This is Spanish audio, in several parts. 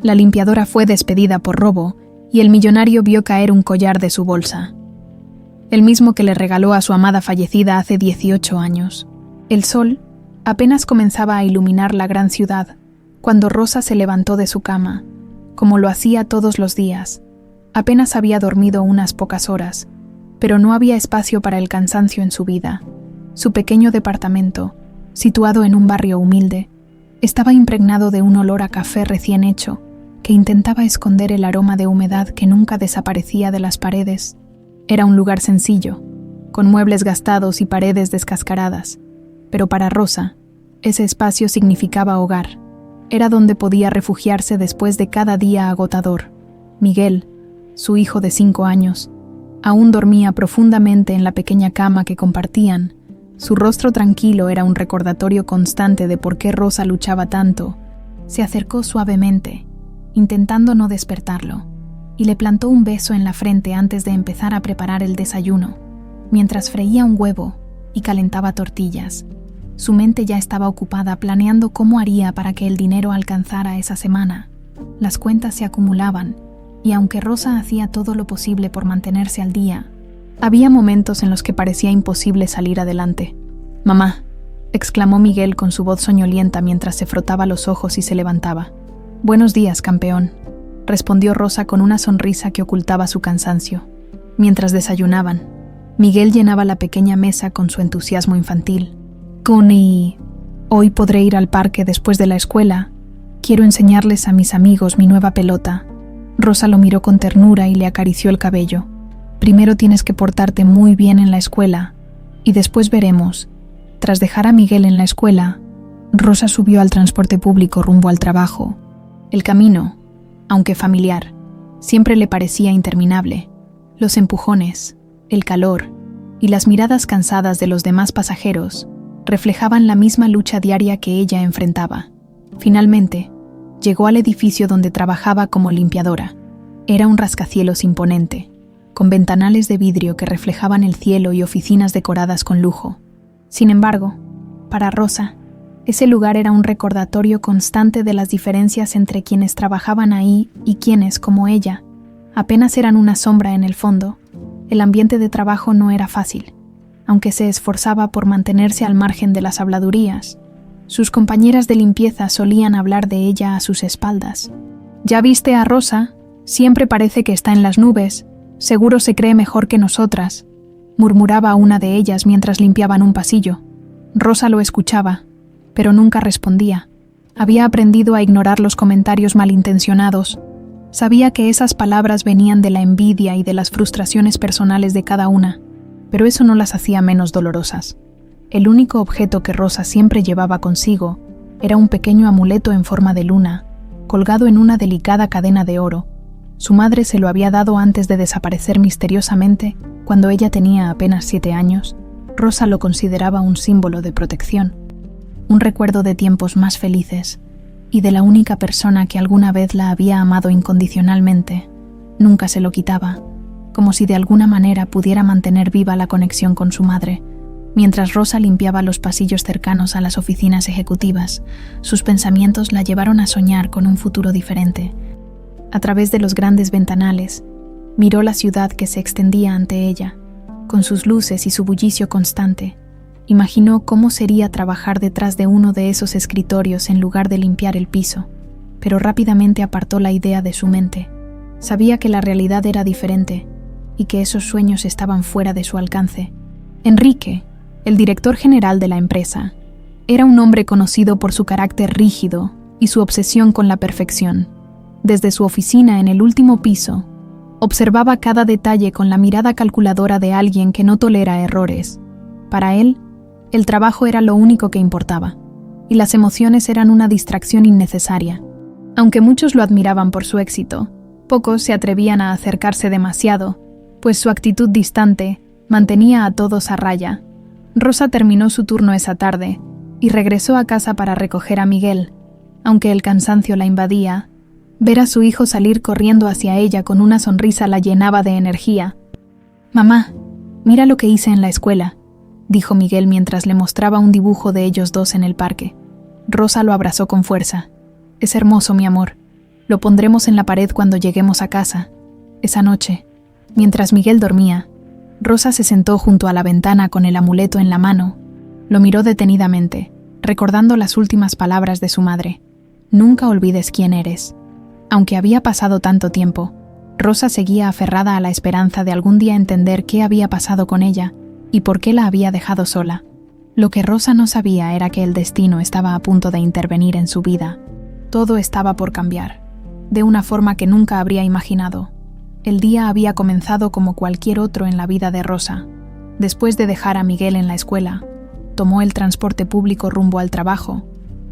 La limpiadora fue despedida por robo y el millonario vio caer un collar de su bolsa, el mismo que le regaló a su amada fallecida hace 18 años. El sol apenas comenzaba a iluminar la gran ciudad cuando Rosa se levantó de su cama, como lo hacía todos los días. Apenas había dormido unas pocas horas, pero no había espacio para el cansancio en su vida. Su pequeño departamento, situado en un barrio humilde, estaba impregnado de un olor a café recién hecho que intentaba esconder el aroma de humedad que nunca desaparecía de las paredes. Era un lugar sencillo, con muebles gastados y paredes descascaradas, pero para Rosa, ese espacio significaba hogar. Era donde podía refugiarse después de cada día agotador. Miguel, su hijo de 5 años, aún dormía profundamente en la pequeña cama que compartían. Su rostro tranquilo era un recordatorio constante de por qué Rosa luchaba tanto. Se acercó suavemente, intentando no despertarlo, y le plantó un beso en la frente antes de empezar a preparar el desayuno, mientras freía un huevo y calentaba tortillas. Su mente ya estaba ocupada planeando cómo haría para que el dinero alcanzara esa semana. Las cuentas se acumulaban, y aunque Rosa hacía todo lo posible por mantenerse al día, había momentos en los que parecía imposible salir adelante. «Mamá», exclamó Miguel con su voz soñolienta mientras se frotaba los ojos y se levantaba. «Buenos días, campeón», respondió Rosa con una sonrisa que ocultaba su cansancio. Mientras desayunaban, Miguel llenaba la pequeña mesa con su entusiasmo infantil. «Connie, hoy podré ir al parque después de la escuela. Quiero enseñarles a mis amigos mi nueva pelota». Rosa lo miró con ternura y le acarició el cabello. «Primero tienes que portarte muy bien en la escuela, y después veremos». Tras dejar a Miguel en la escuela, Rosa subió al transporte público rumbo al trabajo. El camino, aunque familiar, siempre le parecía interminable. Los empujones, el calor y las miradas cansadas de los demás pasajeros reflejaban la misma lucha diaria que ella enfrentaba. Finalmente, llegó al edificio donde trabajaba como limpiadora. Era un rascacielos imponente, con ventanales de vidrio que reflejaban el cielo y oficinas decoradas con lujo. Sin embargo, para Rosa, ese lugar era un recordatorio constante de las diferencias entre quienes trabajaban ahí y quienes, como ella, apenas eran una sombra en el fondo. El ambiente de trabajo no era fácil, aunque se esforzaba por mantenerse al margen de las habladurías. Sus compañeras de limpieza solían hablar de ella a sus espaldas. «¿Ya viste a Rosa? Siempre parece que está en las nubes. Seguro se cree mejor que nosotras», murmuraba una de ellas mientras limpiaban un pasillo. Rosa lo escuchaba, pero nunca respondía. Había aprendido a ignorar los comentarios malintencionados. Sabía que esas palabras venían de la envidia y de las frustraciones personales de cada una, pero eso no las hacía menos dolorosas. El único objeto que Rosa siempre llevaba consigo era un pequeño amuleto en forma de luna, colgado en una delicada cadena de oro. Su madre se lo había dado antes de desaparecer misteriosamente, cuando ella tenía apenas 7 años. Rosa lo consideraba un símbolo de protección, un recuerdo de tiempos más felices y de la única persona que alguna vez la había amado incondicionalmente. Nunca se lo quitaba, como si de alguna manera pudiera mantener viva la conexión con su madre. Mientras Rosa limpiaba los pasillos cercanos a las oficinas ejecutivas, sus pensamientos la llevaron a soñar con un futuro diferente. A través de los grandes ventanales, miró la ciudad que se extendía ante ella, con sus luces y su bullicio constante. Imaginó cómo sería trabajar detrás de uno de esos escritorios en lugar de limpiar el piso, pero rápidamente apartó la idea de su mente. Sabía que la realidad era diferente y que esos sueños estaban fuera de su alcance. Enrique, el director general de la empresa, era un hombre conocido por su carácter rígido y su obsesión con la perfección. Desde su oficina en el último piso, observaba cada detalle con la mirada calculadora de alguien que no tolera errores. Para él, el trabajo era lo único que importaba, y las emociones eran una distracción innecesaria. Aunque muchos lo admiraban por su éxito, pocos se atrevían a acercarse demasiado, pues su actitud distante mantenía a todos a raya. Rosa terminó su turno esa tarde y regresó a casa para recoger a Miguel. Aunque el cansancio la invadía, ver a su hijo salir corriendo hacia ella con una sonrisa la llenaba de energía. «Mamá, mira lo que hice en la escuela», dijo Miguel mientras le mostraba un dibujo de ellos dos en el parque. Rosa lo abrazó con fuerza. «Es hermoso, mi amor. Lo pondremos en la pared cuando lleguemos a casa. Esa noche, mientras Miguel dormía, Rosa se sentó junto a la ventana con el amuleto en la mano. Lo miró detenidamente, recordando las últimas palabras de su madre. Nunca olvides quién eres. Aunque había pasado tanto tiempo, Rosa seguía aferrada a la esperanza de algún día entender qué había pasado con ella y por qué la había dejado sola. Lo que Rosa no sabía era que el destino estaba a punto de intervenir en su vida. Todo estaba por cambiar, de una forma que nunca habría imaginado. El día había comenzado como cualquier otro en la vida de Rosa. Después de dejar a Miguel en la escuela, tomó el transporte público rumbo al trabajo.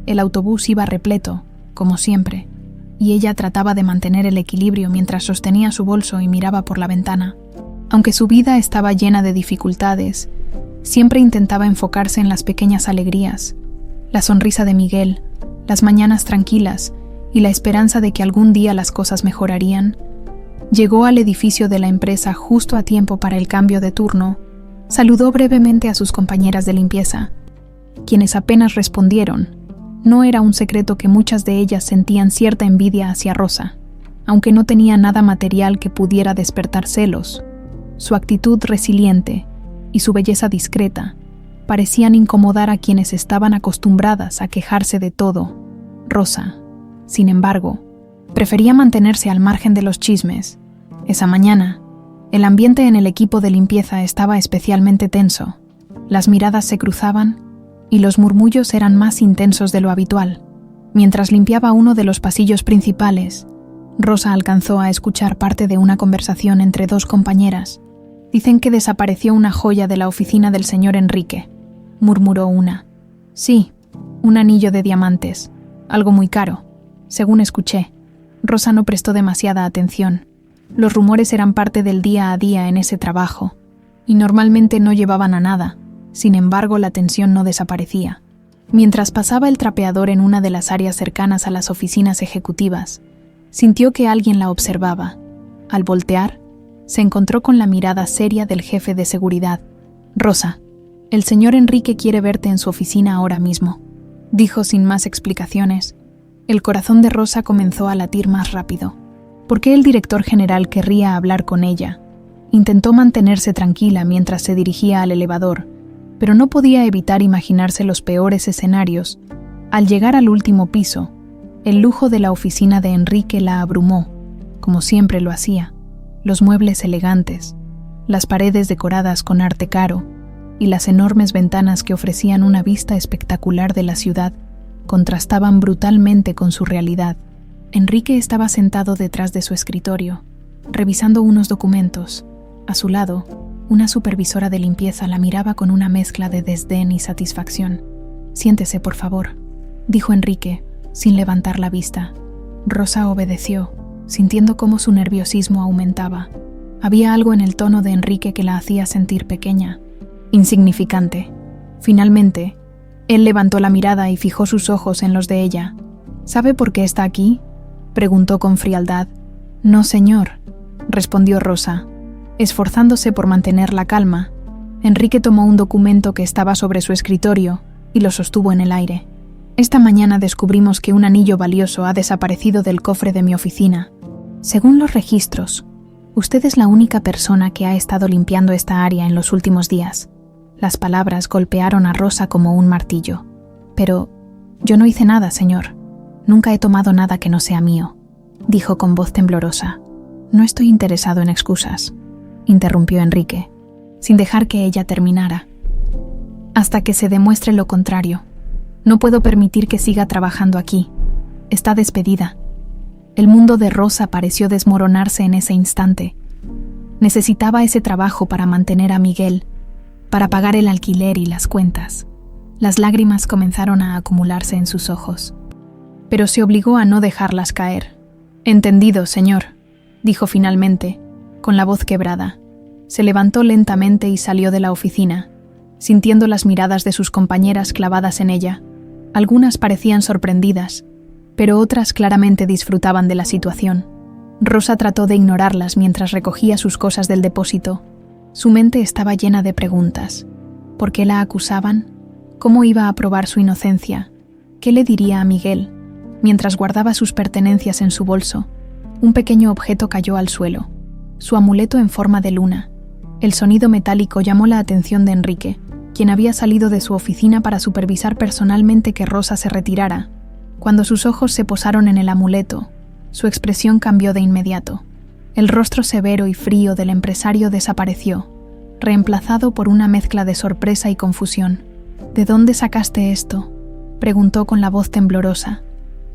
El autobús iba repleto, como siempre, y ella trataba de mantener el equilibrio mientras sostenía su bolso y miraba por la ventana. Aunque su vida estaba llena de dificultades, siempre intentaba enfocarse en las pequeñas alegrías, la sonrisa de Miguel, las mañanas tranquilas y la esperanza de que algún día las cosas mejorarían. Llegó al edificio de la empresa justo a tiempo para el cambio de turno. Saludó brevemente a sus compañeras de limpieza, quienes apenas respondieron. No era un secreto que muchas de ellas sentían cierta envidia hacia Rosa, aunque no tenía nada material que pudiera despertar celos. Su actitud resiliente y su belleza discreta parecían incomodar a quienes estaban acostumbradas a quejarse de todo. Rosa, sin embargo, prefería mantenerse al margen de los chismes. Esa mañana, el ambiente en el equipo de limpieza estaba especialmente tenso. Las miradas se cruzaban y los murmullos eran más intensos de lo habitual. Mientras limpiaba uno de los pasillos principales, Rosa alcanzó a escuchar parte de una conversación entre dos compañeras. Dicen que desapareció una joya de la oficina del señor Enrique, murmuró una. Sí, un anillo de diamantes, algo muy caro, según escuché. Rosa no prestó demasiada atención. Los rumores eran parte del día a día en ese trabajo, y normalmente no llevaban a nada. Sin embargo, la tensión no desaparecía. Mientras pasaba el trapeador en una de las áreas cercanas a las oficinas ejecutivas, sintió que alguien la observaba. Al voltear, se encontró con la mirada seria del jefe de seguridad. Rosa, el señor Enrique quiere verte en su oficina ahora mismo, dijo sin más explicaciones. El corazón de Rosa comenzó a latir más rápido. ¿Por qué el director general querría hablar con ella? Intentó mantenerse tranquila mientras se dirigía al elevador, pero no podía evitar imaginarse los peores escenarios. Al llegar al último piso, el lujo de la oficina de Enrique la abrumó, como siempre lo hacía. Los muebles elegantes, las paredes decoradas con arte caro y las enormes ventanas que ofrecían una vista espectacular de la ciudad contrastaban brutalmente con su realidad. Enrique estaba sentado detrás de su escritorio, revisando unos documentos. A su lado, una supervisora de limpieza la miraba con una mezcla de desdén y satisfacción. Siéntese, por favor, dijo Enrique, sin levantar la vista. Rosa obedeció, sintiendo cómo su nerviosismo aumentaba. Había algo en el tono de Enrique que la hacía sentir pequeña, insignificante. Finalmente, él levantó la mirada y fijó sus ojos en los de ella. ¿Sabe por qué está aquí?, preguntó con frialdad. No, señor, respondió Rosa, esforzándose por mantener la calma. Enrique tomó un documento que estaba sobre su escritorio y lo sostuvo en el aire. Esta mañana descubrimos que un anillo valioso ha desaparecido del cofre de mi oficina. Según los registros, usted es la única persona que ha estado limpiando esta área en los últimos días. Las palabras golpearon a Rosa como un martillo. Pero yo no hice nada, señor. Nunca he tomado nada que no sea mío, dijo con voz temblorosa. No estoy interesado en excusas, interrumpió Enrique, sin dejar que ella terminara. Hasta que se demuestre lo contrario. No puedo permitir que siga trabajando aquí. Está despedida. El mundo de Rosa pareció desmoronarse en ese instante. Necesitaba ese trabajo para mantener a Miguel, para pagar el alquiler y las cuentas. Las lágrimas comenzaron a acumularse en sus ojos, pero se obligó a no dejarlas caer. Entendido, señor, dijo finalmente, con la voz quebrada. Se levantó lentamente y salió de la oficina, sintiendo las miradas de sus compañeras clavadas en ella. Algunas parecían sorprendidas, pero otras claramente disfrutaban de la situación. Rosa trató de ignorarlas mientras recogía sus cosas del depósito. Su mente estaba llena de preguntas. ¿Por qué la acusaban? ¿Cómo iba a probar su inocencia? ¿Qué le diría a Miguel? Mientras guardaba sus pertenencias en su bolso, un pequeño objeto cayó al suelo, su amuleto en forma de luna. El sonido metálico llamó la atención de Enrique, quien había salido de su oficina para supervisar personalmente que Rosa se retirara. Cuando sus ojos se posaron en el amuleto, su expresión cambió de inmediato. El rostro severo y frío del empresario desapareció, reemplazado por una mezcla de sorpresa y confusión. «¿De dónde sacaste esto?», preguntó con la voz temblorosa,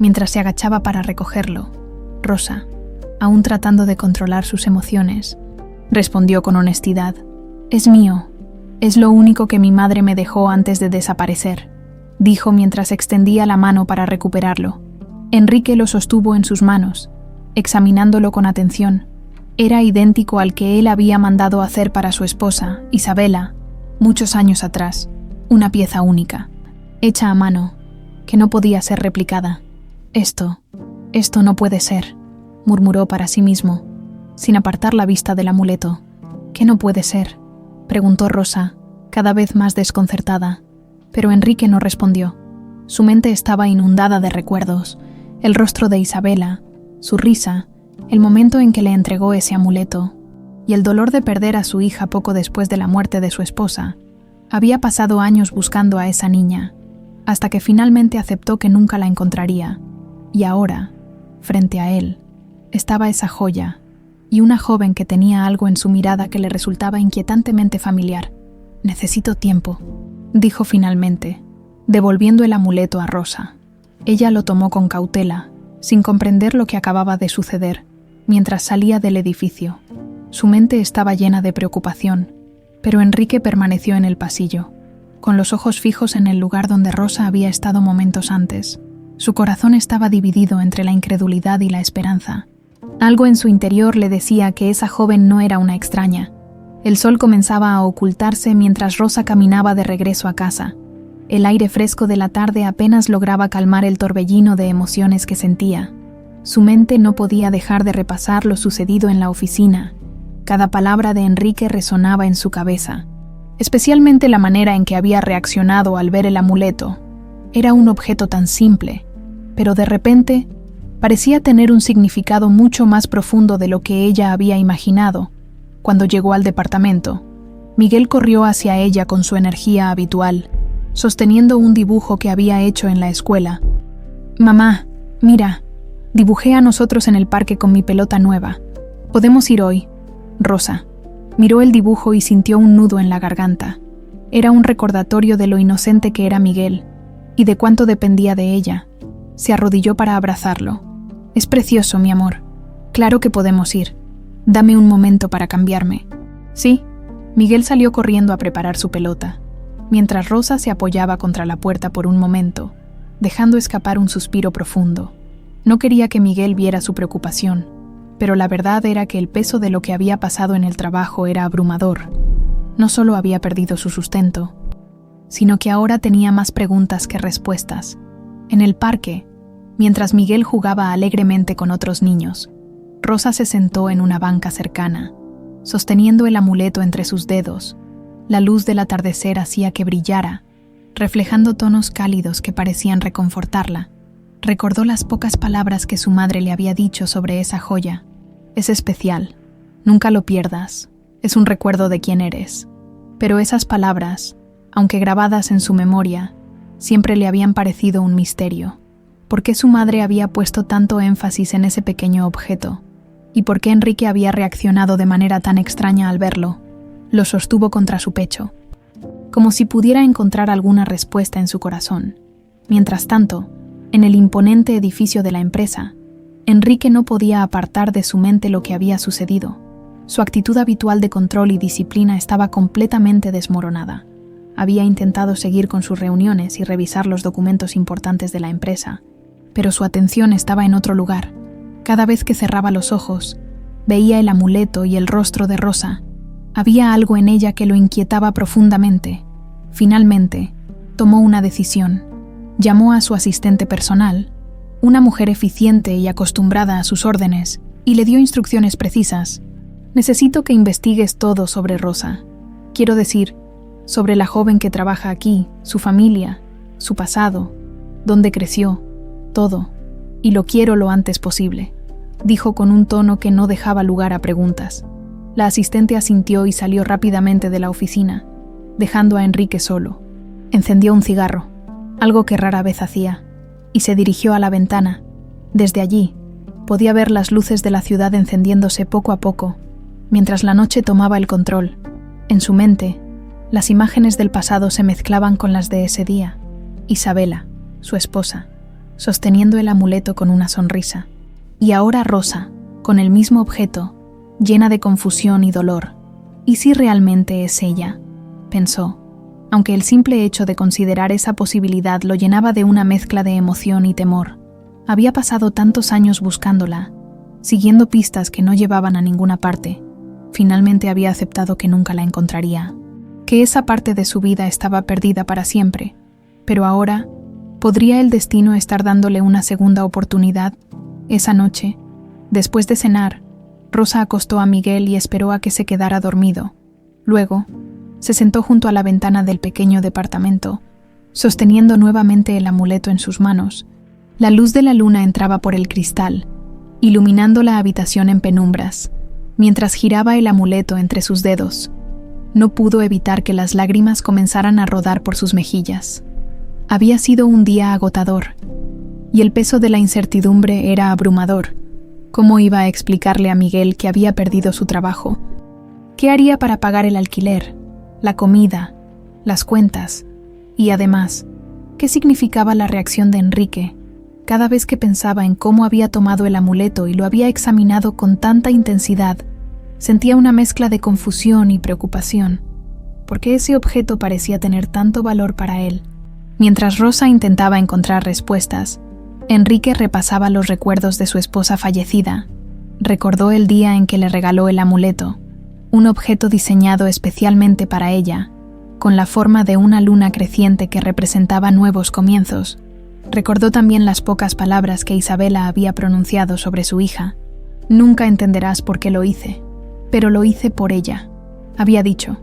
mientras se agachaba para recogerlo. Rosa, aún tratando de controlar sus emociones, respondió con honestidad: «Es mío. Es lo único que mi madre me dejó antes de desaparecer», dijo mientras extendía la mano para recuperarlo. Enrique lo sostuvo en sus manos, examinándolo con atención. Era idéntico al que él había mandado hacer para su esposa, Isabela, muchos años atrás. Una pieza única, hecha a mano, que no podía ser replicada. Esto no puede ser», murmuró para sí mismo, sin apartar la vista del amuleto. «¿Qué no puede ser?», preguntó Rosa, cada vez más desconcertada. Pero Enrique no respondió. Su mente estaba inundada de recuerdos: el rostro de Isabela, su risa, el momento en que le entregó ese amuleto, y el dolor de perder a su hija poco después de la muerte de su esposa. Había pasado años buscando a esa niña, hasta que finalmente aceptó que nunca la encontraría. Y ahora, frente a él, estaba esa joya, y una joven que tenía algo en su mirada que le resultaba inquietantemente familiar. «Necesito tiempo», dijo finalmente, devolviendo el amuleto a Rosa. Ella lo tomó con cautela, sin comprender lo que acababa de suceder, mientras salía del edificio. Su mente estaba llena de preocupación, pero Enrique permaneció en el pasillo, con los ojos fijos en el lugar donde Rosa había estado momentos antes. Su corazón estaba dividido entre la incredulidad y la esperanza. Algo en su interior le decía que esa joven no era una extraña. El sol comenzaba a ocultarse mientras Rosa caminaba de regreso a casa. El aire fresco de la tarde apenas lograba calmar el torbellino de emociones que sentía. Su mente no podía dejar de repasar lo sucedido en la oficina. Cada palabra de Enrique resonaba en su cabeza, especialmente la manera en que había reaccionado al ver el amuleto. Era un objeto tan simple, pero de repente parecía tener un significado mucho más profundo de lo que ella había imaginado. Cuando llegó al departamento, Miguel corrió hacia ella con su energía habitual, sosteniendo un dibujo que había hecho en la escuela. «Mamá, mira, dibujé a nosotros en el parque con mi pelota nueva. ¿Podemos ir hoy?» Rosa miró el dibujo y sintió un nudo en la garganta. Era un recordatorio de lo inocente que era Miguel y de cuánto dependía de ella. Se arrodilló para abrazarlo. «Es precioso, mi amor. Claro que podemos ir. Dame un momento para cambiarme». «Sí». Miguel salió corriendo a preparar su pelota, mientras Rosa se apoyaba contra la puerta por un momento, dejando escapar un suspiro profundo. No quería que Miguel viera su preocupación, pero la verdad era que el peso de lo que había pasado en el trabajo era abrumador. No solo había perdido su sustento, sino que ahora tenía más preguntas que respuestas. En el parque, mientras Miguel jugaba alegremente con otros niños, Rosa se sentó en una banca cercana, sosteniendo el amuleto entre sus dedos. La luz del atardecer hacía que brillara, reflejando tonos cálidos que parecían reconfortarla. Recordó las pocas palabras que su madre le había dicho sobre esa joya. «Es especial. Nunca lo pierdas. Es un recuerdo de quién eres». Pero esas palabras, aunque grabadas en su memoria, siempre le habían parecido un misterio. ¿Por qué su madre había puesto tanto énfasis en ese pequeño objeto? ¿Y por qué Enrique había reaccionado de manera tan extraña al verlo? Lo sostuvo contra su pecho, como si pudiera encontrar alguna respuesta en su corazón. Mientras tanto, en el imponente edificio de la empresa, Enrique no podía apartar de su mente lo que había sucedido. Su actitud habitual de control y disciplina estaba completamente desmoronada. Había intentado seguir con sus reuniones y revisar los documentos importantes de la empresa, pero su atención estaba en otro lugar. Cada vez que cerraba los ojos, veía el amuleto y el rostro de Rosa. Había algo en ella que lo inquietaba profundamente. Finalmente, tomó una decisión. Llamó a su asistente personal, una mujer eficiente y acostumbrada a sus órdenes, y le dio instrucciones precisas. «Necesito que investigues todo sobre Rosa. Quiero decir, sobre la joven que trabaja aquí, su familia, su pasado, dónde creció, todo. y lo quiero lo antes posible», dijo con un tono que no dejaba lugar a preguntas. La asistente asintió y salió rápidamente de la oficina, dejando a Enrique solo. Encendió un cigarro, algo que rara vez hacía, y se dirigió a la ventana. Desde allí, podía ver las luces de la ciudad encendiéndose poco a poco, mientras la noche tomaba el control. En su mente, las imágenes del pasado se mezclaban con las de ese día. Isabela, su esposa, sosteniendo el amuleto con una sonrisa. Y ahora Rosa, con el mismo objeto, llena de confusión y dolor. ¿Y si realmente es ella?, pensó, aunque el simple hecho de considerar esa posibilidad lo llenaba de una mezcla de emoción y temor. Había pasado tantos años buscándola, siguiendo pistas que no llevaban a ninguna parte. Finalmente había aceptado que nunca la encontraría, que esa parte de su vida estaba perdida para siempre. Pero ahora, ¿podría el destino estar dándole una segunda oportunidad? Esa noche, después de cenar, Rosa acostó a Miguel y esperó a que se quedara dormido. Luego, se sentó junto a la ventana del pequeño departamento, sosteniendo nuevamente el amuleto en sus manos. La luz de la luna entraba por el cristal, iluminando la habitación en penumbras, mientras giraba el amuleto entre sus dedos. No pudo evitar que las lágrimas comenzaran a rodar por sus mejillas. Había sido un día agotador, y el peso de la incertidumbre era abrumador. ¿Cómo iba a explicarle a Miguel que había perdido su trabajo? ¿Qué haría para pagar el alquiler, la comida, las cuentas? Y además, ¿qué significaba la reacción de Enrique cada vez que pensaba en cómo había tomado el amuleto y lo había examinado con tanta intensidad? Sentía una mezcla de confusión y preocupación. ¿Por qué ese objeto parecía tener tanto valor para él? Mientras Rosa intentaba encontrar respuestas, Enrique repasaba los recuerdos de su esposa fallecida. Recordó el día en que le regaló el amuleto, un objeto diseñado especialmente para ella, con la forma de una luna creciente que representaba nuevos comienzos. Recordó también las pocas palabras que Isabela había pronunciado sobre su hija. «Nunca entenderás por qué lo hice, pero lo hice por ella», había dicho,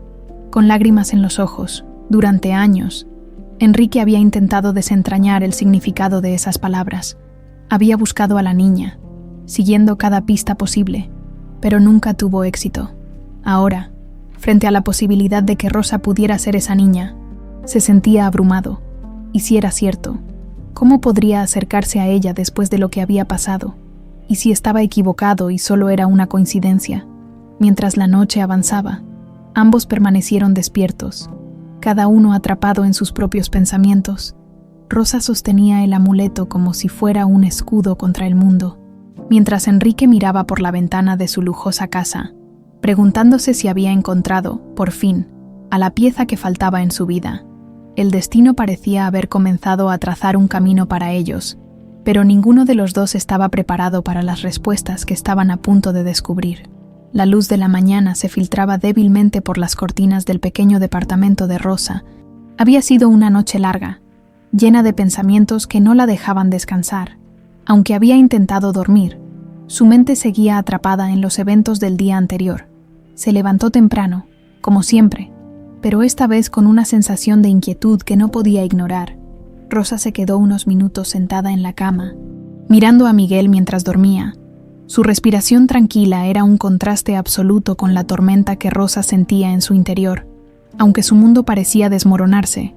con lágrimas en los ojos. Durante años, Enrique había intentado desentrañar el significado de esas palabras. Había buscado a la niña, siguiendo cada pista posible, pero nunca tuvo éxito. Ahora, frente a la posibilidad de que Rosa pudiera ser esa niña, se sentía abrumado. ¿Y si era cierto? ¿Cómo podría acercarse a ella después de lo que había pasado? ¿Y si estaba equivocado y solo era una coincidencia? Mientras la noche avanzaba, ambos permanecieron despiertos, cada uno atrapado en sus propios pensamientos. Rosa sostenía el amuleto como si fuera un escudo contra el mundo, mientras Enrique miraba por la ventana de su lujosa casa, preguntándose si había encontrado, por fin, a la pieza que faltaba en su vida. El destino parecía haber comenzado a trazar un camino para ellos, pero ninguno de los dos estaba preparado para las respuestas que estaban a punto de descubrir. La luz de la mañana se filtraba débilmente por las cortinas del pequeño departamento de Rosa. Había sido una noche larga, llena de pensamientos que no la dejaban descansar. Aunque había intentado dormir, su mente seguía atrapada en los eventos del día anterior. Se levantó temprano, como siempre, pero esta vez con una sensación de inquietud que no podía ignorar. Rosa se quedó unos minutos sentada en la cama, mirando a Miguel mientras dormía. Su respiración tranquila era un contraste absoluto con la tormenta que Rosa sentía en su interior. Aunque su mundo parecía desmoronarse,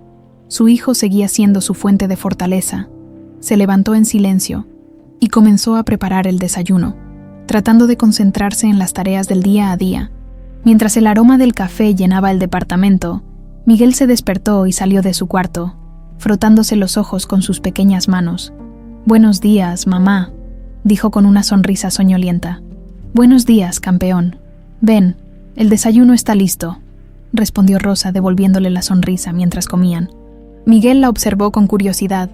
su hijo seguía siendo su fuente de fortaleza. Se levantó en silencio y comenzó a preparar el desayuno, tratando de concentrarse en las tareas del día a día. Mientras el aroma del café llenaba el departamento, Miguel se despertó y salió de su cuarto, frotándose los ojos con sus pequeñas manos. «Buenos días, mamá», dijo con una sonrisa soñolienta. «Buenos días, campeón. Ven, el desayuno está listo», respondió Rosa devolviéndole la sonrisa mientras comían. Miguel la observó con curiosidad.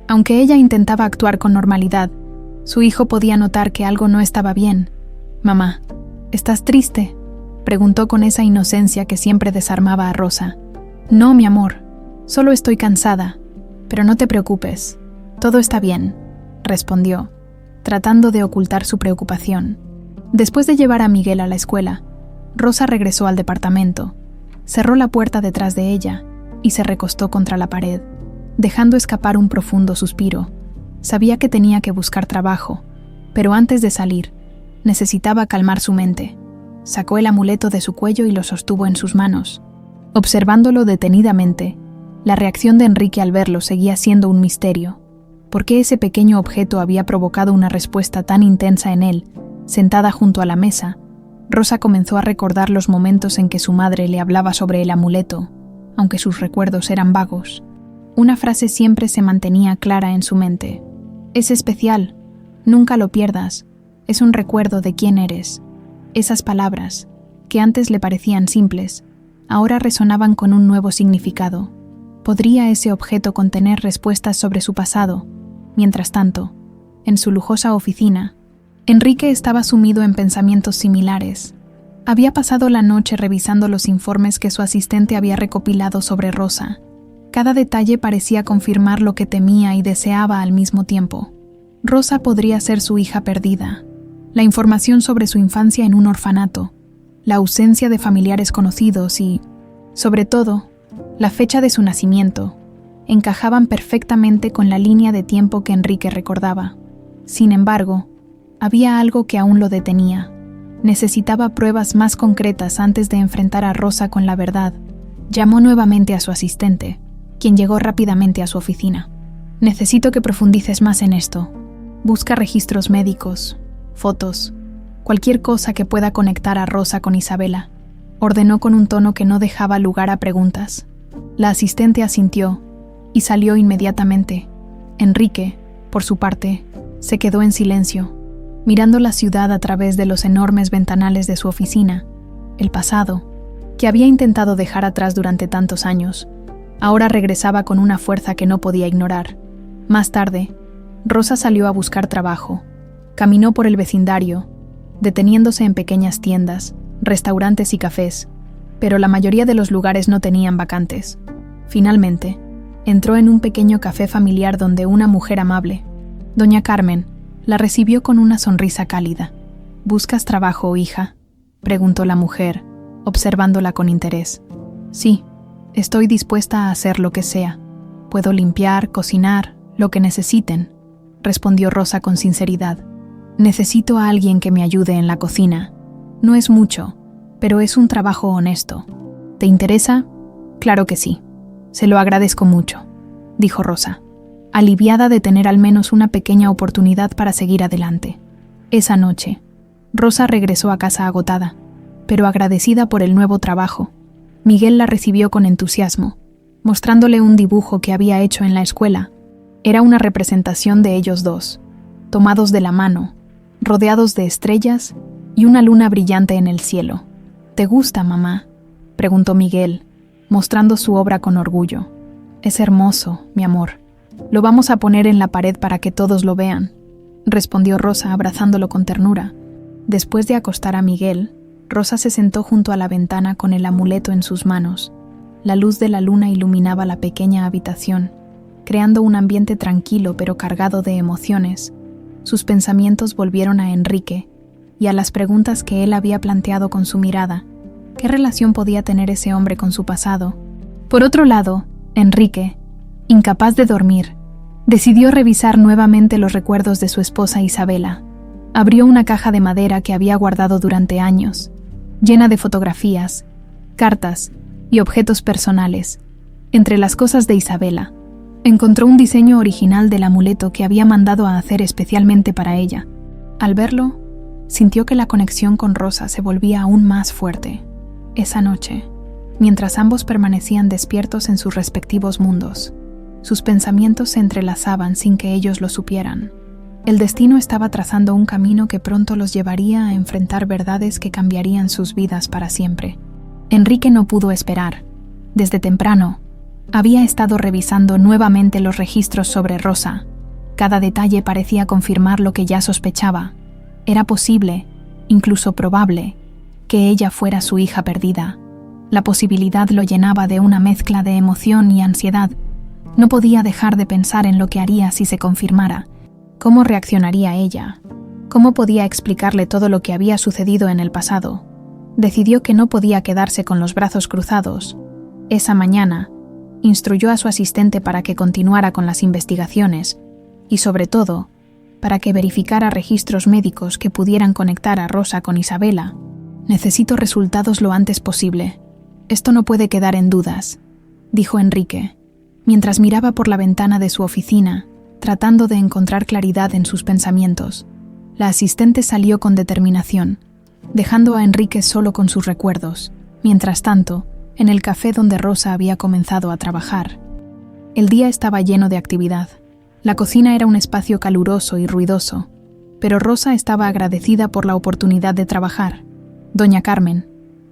Aunque ella intentaba actuar con normalidad, su hijo podía notar que algo no estaba bien. «Mamá, ¿estás triste?», preguntó con esa inocencia que siempre desarmaba a Rosa. «No, mi amor, solo estoy cansada, pero no te preocupes, todo está bien», respondió, tratando de ocultar su preocupación. Después de llevar a Miguel a la escuela, Rosa regresó al departamento, cerró la puerta detrás de ella y se recostó contra la pared, dejando escapar un profundo suspiro. Sabía que tenía que buscar trabajo, pero antes de salir, necesitaba calmar su mente. Sacó el amuleto de su cuello y lo sostuvo en sus manos. Observándolo detenidamente, la reacción de Enrique al verlo seguía siendo un misterio. ¿Por qué ese pequeño objeto había provocado una respuesta tan intensa en él? Sentada junto a la mesa, Rosa comenzó a recordar los momentos en que su madre le hablaba sobre el amuleto, aunque sus recuerdos eran vagos. Una frase siempre se mantenía clara en su mente. Es especial, nunca lo pierdas, es un recuerdo de quién eres. Esas palabras, que antes le parecían simples, ahora resonaban con un nuevo significado. ¿Podría ese objeto contener respuestas sobre su pasado? Mientras tanto, en su lujosa oficina, Enrique estaba sumido en pensamientos similares. Había pasado la noche revisando los informes que su asistente había recopilado sobre Rosa. Cada detalle parecía confirmar lo que temía y deseaba al mismo tiempo. Rosa podría ser su hija perdida. La información sobre su infancia en un orfanato, la ausencia de familiares conocidos y, sobre todo, la fecha de su nacimiento, encajaban perfectamente con la línea de tiempo que Enrique recordaba. Sin embargo, había algo que aún lo detenía. Necesitaba pruebas más concretas antes de enfrentar a Rosa con la verdad. Llamó nuevamente a su asistente, quien llegó rápidamente a su oficina. Necesito que profundices más en esto. Busca registros médicos, fotos, cualquier cosa que pueda conectar a Rosa con Isabela, ordenó con un tono que no dejaba lugar a preguntas. La asistente asintió y salió inmediatamente. Enrique, por su parte, se quedó en silencio, mirando la ciudad a través de los enormes ventanales de su oficina. El pasado, que había intentado dejar atrás durante tantos años, ahora regresaba con una fuerza que no podía ignorar. Más tarde, Rosa salió a buscar trabajo. Caminó por el vecindario, deteniéndose en pequeñas tiendas, restaurantes y cafés, pero la mayoría de los lugares no tenían vacantes. Finalmente, entró en un pequeño café familiar donde una mujer amable, doña Carmen, la recibió con una sonrisa cálida. ¿Buscas trabajo, hija?, preguntó la mujer, observándola con interés. Sí, estoy dispuesta a hacer lo que sea. Puedo limpiar, cocinar, lo que necesiten, respondió Rosa con sinceridad. Necesito a alguien que me ayude en la cocina. No es mucho, pero es un trabajo honesto. ¿Te interesa? Claro que sí. Se lo agradezco mucho, dijo Rosa, aliviada de tener al menos una pequeña oportunidad para seguir adelante. Esa noche, Rosa regresó a casa agotada, pero agradecida por el nuevo trabajo. Miguel la recibió con entusiasmo, mostrándole un dibujo que había hecho en la escuela. Era una representación de ellos dos, tomados de la mano, rodeados de estrellas y una luna brillante en el cielo. ¿Te gusta, mamá?, preguntó Miguel, mostrando su obra con orgullo. Es hermoso, mi amor. Lo vamos a poner en la pared para que todos lo vean, respondió Rosa abrazándolo con ternura. Después de acostar a Miguel, Rosa se sentó junto a la ventana con el amuleto en sus manos. La luz de la luna iluminaba la pequeña habitación, creando un ambiente tranquilo pero cargado de emociones. Sus pensamientos volvieron a Enrique y a las preguntas que él había planteado con su mirada. ¿Qué relación podía tener ese hombre con su pasado? Por otro lado, Enrique, incapaz de dormir, decidió revisar nuevamente los recuerdos de su esposa Isabela. Abrió una caja de madera que había guardado durante años, llena de fotografías, cartas y objetos personales. Entre las cosas de Isabela, encontró un diseño original del amuleto que había mandado a hacer especialmente para ella. Al verlo, sintió que la conexión con Rosa se volvía aún más fuerte. Esa noche, mientras ambos permanecían despiertos en sus respectivos mundos, sus pensamientos se entrelazaban sin que ellos lo supieran. El destino estaba trazando un camino que pronto los llevaría a enfrentar verdades que cambiarían sus vidas para siempre. Enrique no pudo esperar. Desde temprano, había estado revisando nuevamente los registros sobre Rosa. Cada detalle parecía confirmar lo que ya sospechaba. Era posible, incluso probable, que ella fuera su hija perdida. La posibilidad lo llenaba de una mezcla de emoción y ansiedad. No podía dejar de pensar en lo que haría si se confirmara. ¿Cómo reaccionaría ella? ¿Cómo podía explicarle todo lo que había sucedido en el pasado? Decidió que no podía quedarse con los brazos cruzados. Esa mañana, instruyó a su asistente para que continuara con las investigaciones y sobre todo, para que verificara registros médicos que pudieran conectar a Rosa con Isabela. Necesito resultados lo antes posible. Esto no puede quedar en dudas, dijo Enrique, mientras miraba por la ventana de su oficina, tratando de encontrar claridad en sus pensamientos. La asistente salió con determinación, dejando a Enrique solo con sus recuerdos. Mientras tanto, en el café donde Rosa había comenzado a trabajar. El día estaba lleno de actividad. La cocina era un espacio caluroso y ruidoso, pero Rosa estaba agradecida por la oportunidad de trabajar. Doña Carmen,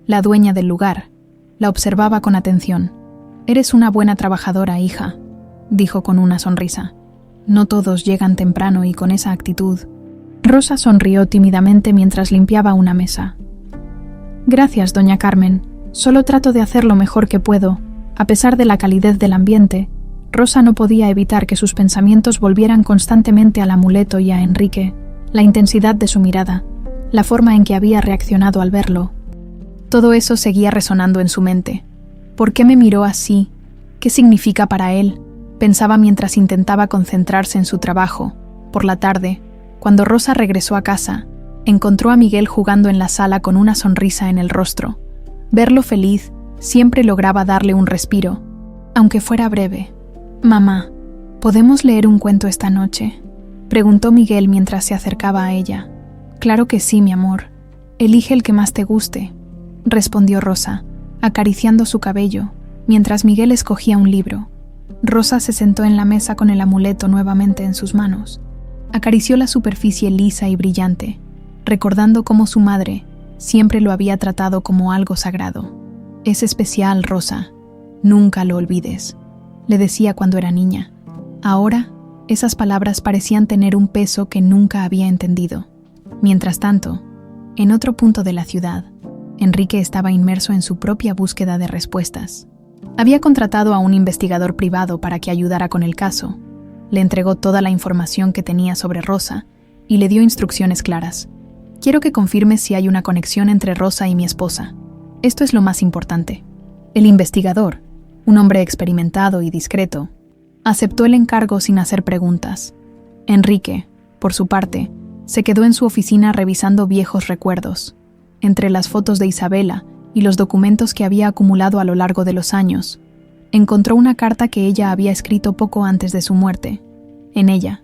la dueña del lugar, la observaba con atención. «Eres una buena trabajadora, hija», dijo con una sonrisa. «No todos llegan temprano y con esa actitud». Rosa sonrió tímidamente mientras limpiaba una mesa. «Gracias, doña Carmen. Solo trato de hacer lo mejor que puedo». A pesar de la calidez del ambiente, Rosa no podía evitar que sus pensamientos volvieran constantemente al amuleto y a Enrique, la intensidad de su mirada, la forma en que había reaccionado al verlo. Todo eso seguía resonando en su mente. ¿Por qué me miró así? ¿Qué significa para él?, pensaba mientras intentaba concentrarse en su trabajo. Por la tarde, cuando Rosa regresó a casa, encontró a Miguel jugando en la sala con una sonrisa en el rostro. Verlo feliz siempre lograba darle un respiro, aunque fuera breve. «Mamá, ¿podemos leer un cuento esta noche?», preguntó Miguel mientras se acercaba a ella. «Claro que sí, mi amor. Elige el que más te guste», respondió Rosa, acariciando su cabello, mientras Miguel escogía un libro. Rosa se sentó en la mesa con el amuleto nuevamente en sus manos. Acarició la superficie lisa y brillante, recordando cómo su madre siempre lo había tratado como algo sagrado. «Es especial, Rosa. Nunca lo olvides», le decía cuando era niña. Ahora, esas palabras parecían tener un peso que nunca había entendido. Mientras tanto, en otro punto de la ciudad, Enrique estaba inmerso en su propia búsqueda de respuestas. Había contratado a un investigador privado para que ayudara con el caso. Le entregó toda la información que tenía sobre Rosa y le dio instrucciones claras. «Quiero que confirmes si hay una conexión entre Rosa y mi esposa. Esto es lo más importante». El investigador, un hombre experimentado y discreto, aceptó el encargo sin hacer preguntas. Enrique, por su parte, se quedó en su oficina revisando viejos recuerdos. Entre las fotos de Isabela y los documentos que había acumulado a lo largo de los años, encontró una carta que ella había escrito poco antes de su muerte. En ella,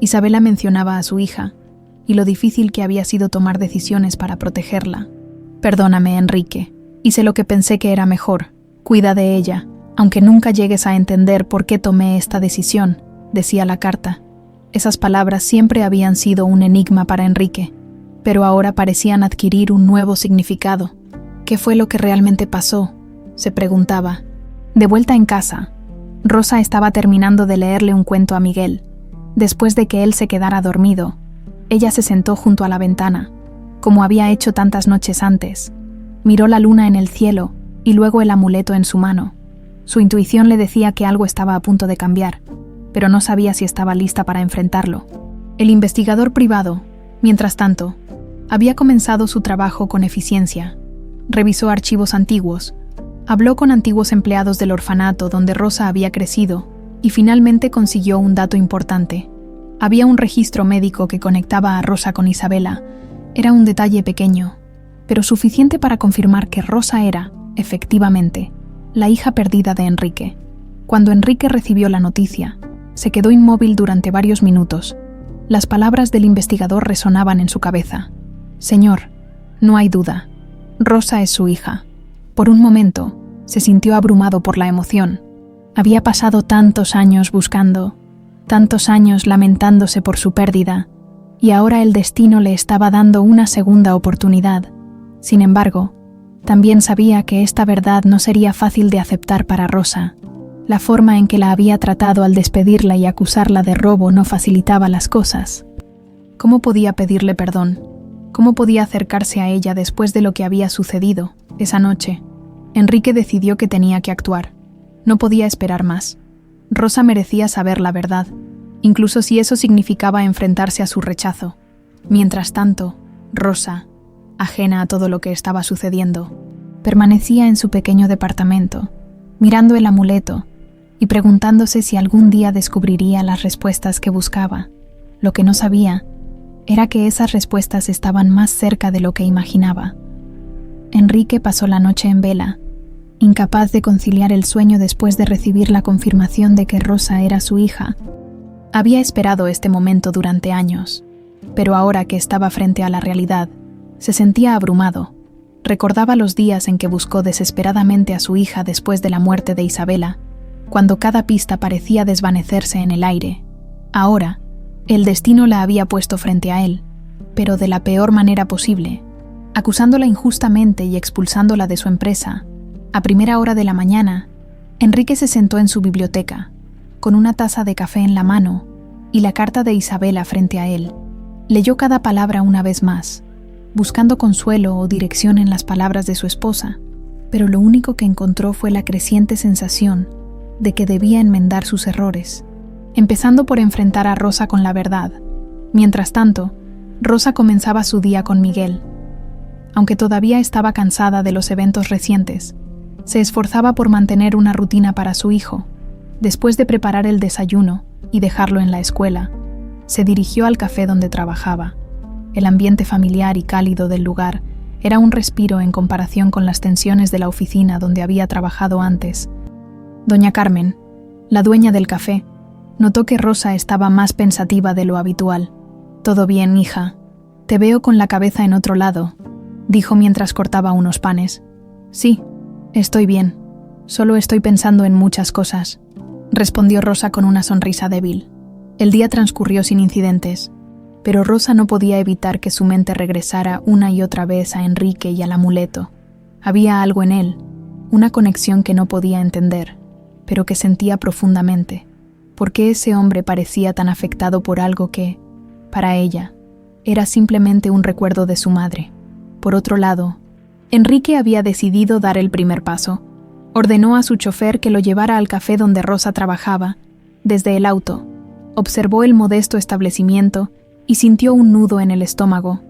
Isabela mencionaba a su hija y lo difícil que había sido tomar decisiones para protegerla. «Perdóname, Enrique. Hice lo que pensé que era mejor. Cuida de ella, aunque nunca llegues a entender por qué tomé esta decisión», decía la carta. Esas palabras siempre habían sido un enigma para Enrique, pero ahora parecían adquirir un nuevo significado. ¿Qué fue lo que realmente pasó?, se preguntaba. De vuelta en casa, Rosa estaba terminando de leerle un cuento a Miguel. Después de que él se quedara dormido, ella se sentó junto a la ventana, como había hecho tantas noches antes. Miró la luna en el cielo y luego el amuleto en su mano. Su intuición le decía que algo estaba a punto de cambiar, pero no sabía si estaba lista para enfrentarlo. El investigador privado, mientras tanto, había comenzado su trabajo con eficiencia. Revisó archivos antiguos, habló con antiguos empleados del orfanato donde Rosa había crecido y finalmente consiguió un dato importante. Había un registro médico que conectaba a Rosa con Isabela. Era un detalle pequeño, pero suficiente para confirmar que Rosa era, efectivamente, la hija perdida de Enrique. Cuando Enrique recibió la noticia, se quedó inmóvil durante varios minutos. Las palabras del investigador resonaban en su cabeza. «Señor, no hay duda. Rosa es su hija». Por un momento, se sintió abrumado por la emoción. Había pasado tantos años buscando, tantos años lamentándose por su pérdida, y ahora el destino le estaba dando una segunda oportunidad. Sin embargo, también sabía que esta verdad no sería fácil de aceptar para Rosa. La forma en que la había tratado al despedirla y acusarla de robo no facilitaba las cosas. ¿Cómo podía pedirle perdón? ¿Cómo podía acercarse a ella después de lo que había sucedido esa noche? Enrique decidió que tenía que actuar. No podía esperar más. Rosa merecía saber la verdad, incluso si eso significaba enfrentarse a su rechazo. Mientras tanto, Rosa, ajena a todo lo que estaba sucediendo, permanecía en su pequeño departamento, mirando el amuleto y preguntándose si algún día descubriría las respuestas que buscaba. Lo que no sabía era que esas respuestas estaban más cerca de lo que imaginaba. Enrique pasó la noche en vela, incapaz de conciliar el sueño después de recibir la confirmación de que Rosa era su hija. Había esperado este momento durante años, pero ahora que estaba frente a la realidad, se sentía abrumado. Recordaba los días en que buscó desesperadamente a su hija después de la muerte de Isabela, cuando cada pista parecía desvanecerse en el aire. Ahora, el destino la había puesto frente a él, pero de la peor manera posible, acusándola injustamente y expulsándola de su empresa. A primera hora de la mañana, Enrique se sentó en su biblioteca, con una taza de café en la mano y la carta de Isabela frente a él. Leyó cada palabra una vez más, buscando consuelo o dirección en las palabras de su esposa, pero lo único que encontró fue la creciente sensación de que debía enmendar sus errores, empezando por enfrentar a Rosa con la verdad. Mientras tanto, Rosa comenzaba su día con Miguel. Aunque todavía estaba cansada de los eventos recientes, se esforzaba por mantener una rutina para su hijo. Después de preparar el desayuno y dejarlo en la escuela, se dirigió al café donde trabajaba. El ambiente familiar y cálido del lugar era un respiro en comparación con las tensiones de la oficina donde había trabajado antes. Doña Carmen, la dueña del café, notó que Rosa estaba más pensativa de lo habitual. «Todo bien, hija. Te veo con la cabeza en otro lado», dijo mientras cortaba unos panes. «Sí, estoy bien. Solo estoy pensando en muchas cosas», respondió Rosa con una sonrisa débil. El día transcurrió sin incidentes, pero Rosa no podía evitar que su mente regresara una y otra vez a Enrique y al amuleto. Había algo en él, una conexión que no podía entender, pero que sentía profundamente. ¿Por qué ese hombre parecía tan afectado por algo que, para ella, era simplemente un recuerdo de su madre? Por otro lado, Enrique había decidido dar el primer paso. Ordenó a su chofer que lo llevara al café donde Rosa trabajaba. Desde el auto, observó el modesto establecimiento y sintió un nudo en el estómago.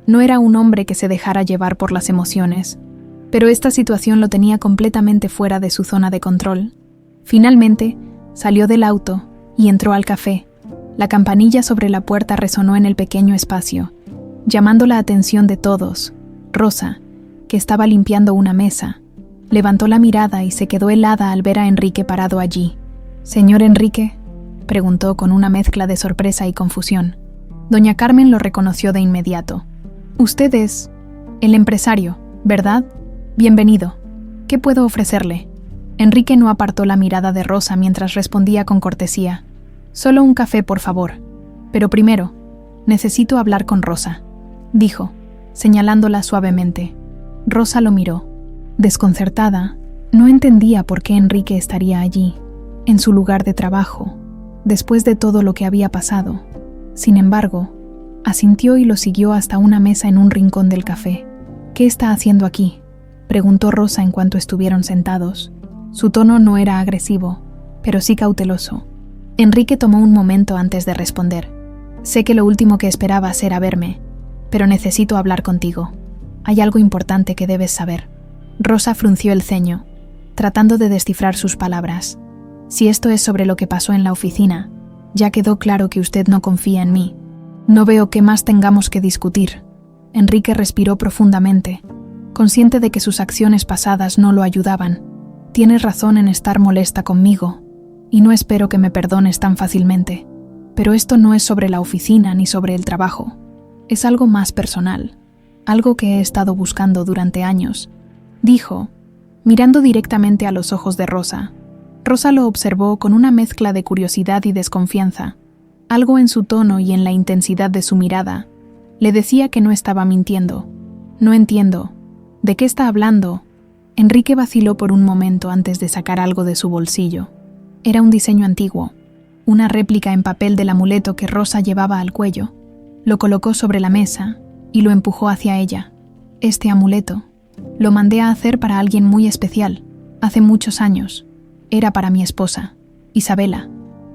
No era un hombre que se dejara llevar por las emociones, pero esta situación lo tenía completamente fuera de su zona de control. Finalmente, salió del auto y entró al café. La campanilla sobre la puerta resonó en el pequeño espacio, llamando la atención de todos. Rosa, que estaba limpiando una mesa, levantó la mirada y se quedó helada al ver a Enrique parado allí. «¿Señor Enrique?», preguntó con una mezcla de sorpresa y confusión. Doña Carmen lo reconoció de inmediato. «Usted es el empresario, ¿verdad? Bienvenido. ¿Qué puedo ofrecerle?». Enrique no apartó la mirada de Rosa mientras respondía con cortesía. «Solo un café, por favor. Pero primero, necesito hablar con Rosa», dijo, señalándola suavemente. Rosa lo miró. Desconcertada, no entendía por qué Enrique estaría allí, en su lugar de trabajo, después de todo lo que había pasado. Sin embargo, asintió y lo siguió hasta una mesa en un rincón del café. «¿Qué está haciendo aquí?», preguntó Rosa en cuanto estuvieron sentados. Su tono no era agresivo, pero sí cauteloso. Enrique tomó un momento antes de responder. «Sé que lo último que esperabas era verme, pero necesito hablar contigo. Hay algo importante que debes saber». Rosa frunció el ceño, tratando de descifrar sus palabras. «Si esto es sobre lo que pasó en la oficina, ya quedó claro que usted no confía en mí. No veo qué más tengamos que discutir». Enrique respiró profundamente, consciente de que sus acciones pasadas no lo ayudaban. «Tienes razón en estar molesta conmigo, y no espero que me perdones tan fácilmente. Pero esto no es sobre la oficina ni sobre el trabajo. Es algo más personal, algo que he estado buscando durante años», dijo, mirando directamente a los ojos de Rosa. Rosa lo observó con una mezcla de curiosidad y desconfianza. Algo en su tono y en la intensidad de su mirada le decía que no estaba mintiendo. «No entiendo. ¿De qué está hablando?». Enrique vaciló por un momento antes de sacar algo de su bolsillo. Era un diseño antiguo, una réplica en papel del amuleto que Rosa llevaba al cuello. Lo colocó sobre la mesa y lo empujó hacia ella. «Este amuleto lo mandé a hacer para alguien muy especial, hace muchos años. Era para mi esposa, Isabela»,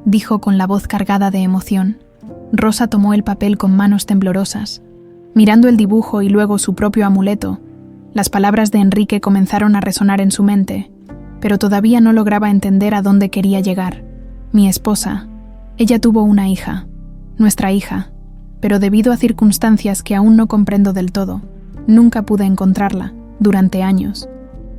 dijo con la voz cargada de emoción. Rosa tomó el papel con manos temblorosas. Mirando el dibujo y luego su propio amuleto, las palabras de Enrique comenzaron a resonar en su mente. pero todavía no lograba entender a dónde quería llegar. Mi esposa. Ella tuvo una hija, nuestra hija, pero debido a circunstancias que aún no comprendo del todo, nunca pude encontrarla, durante años.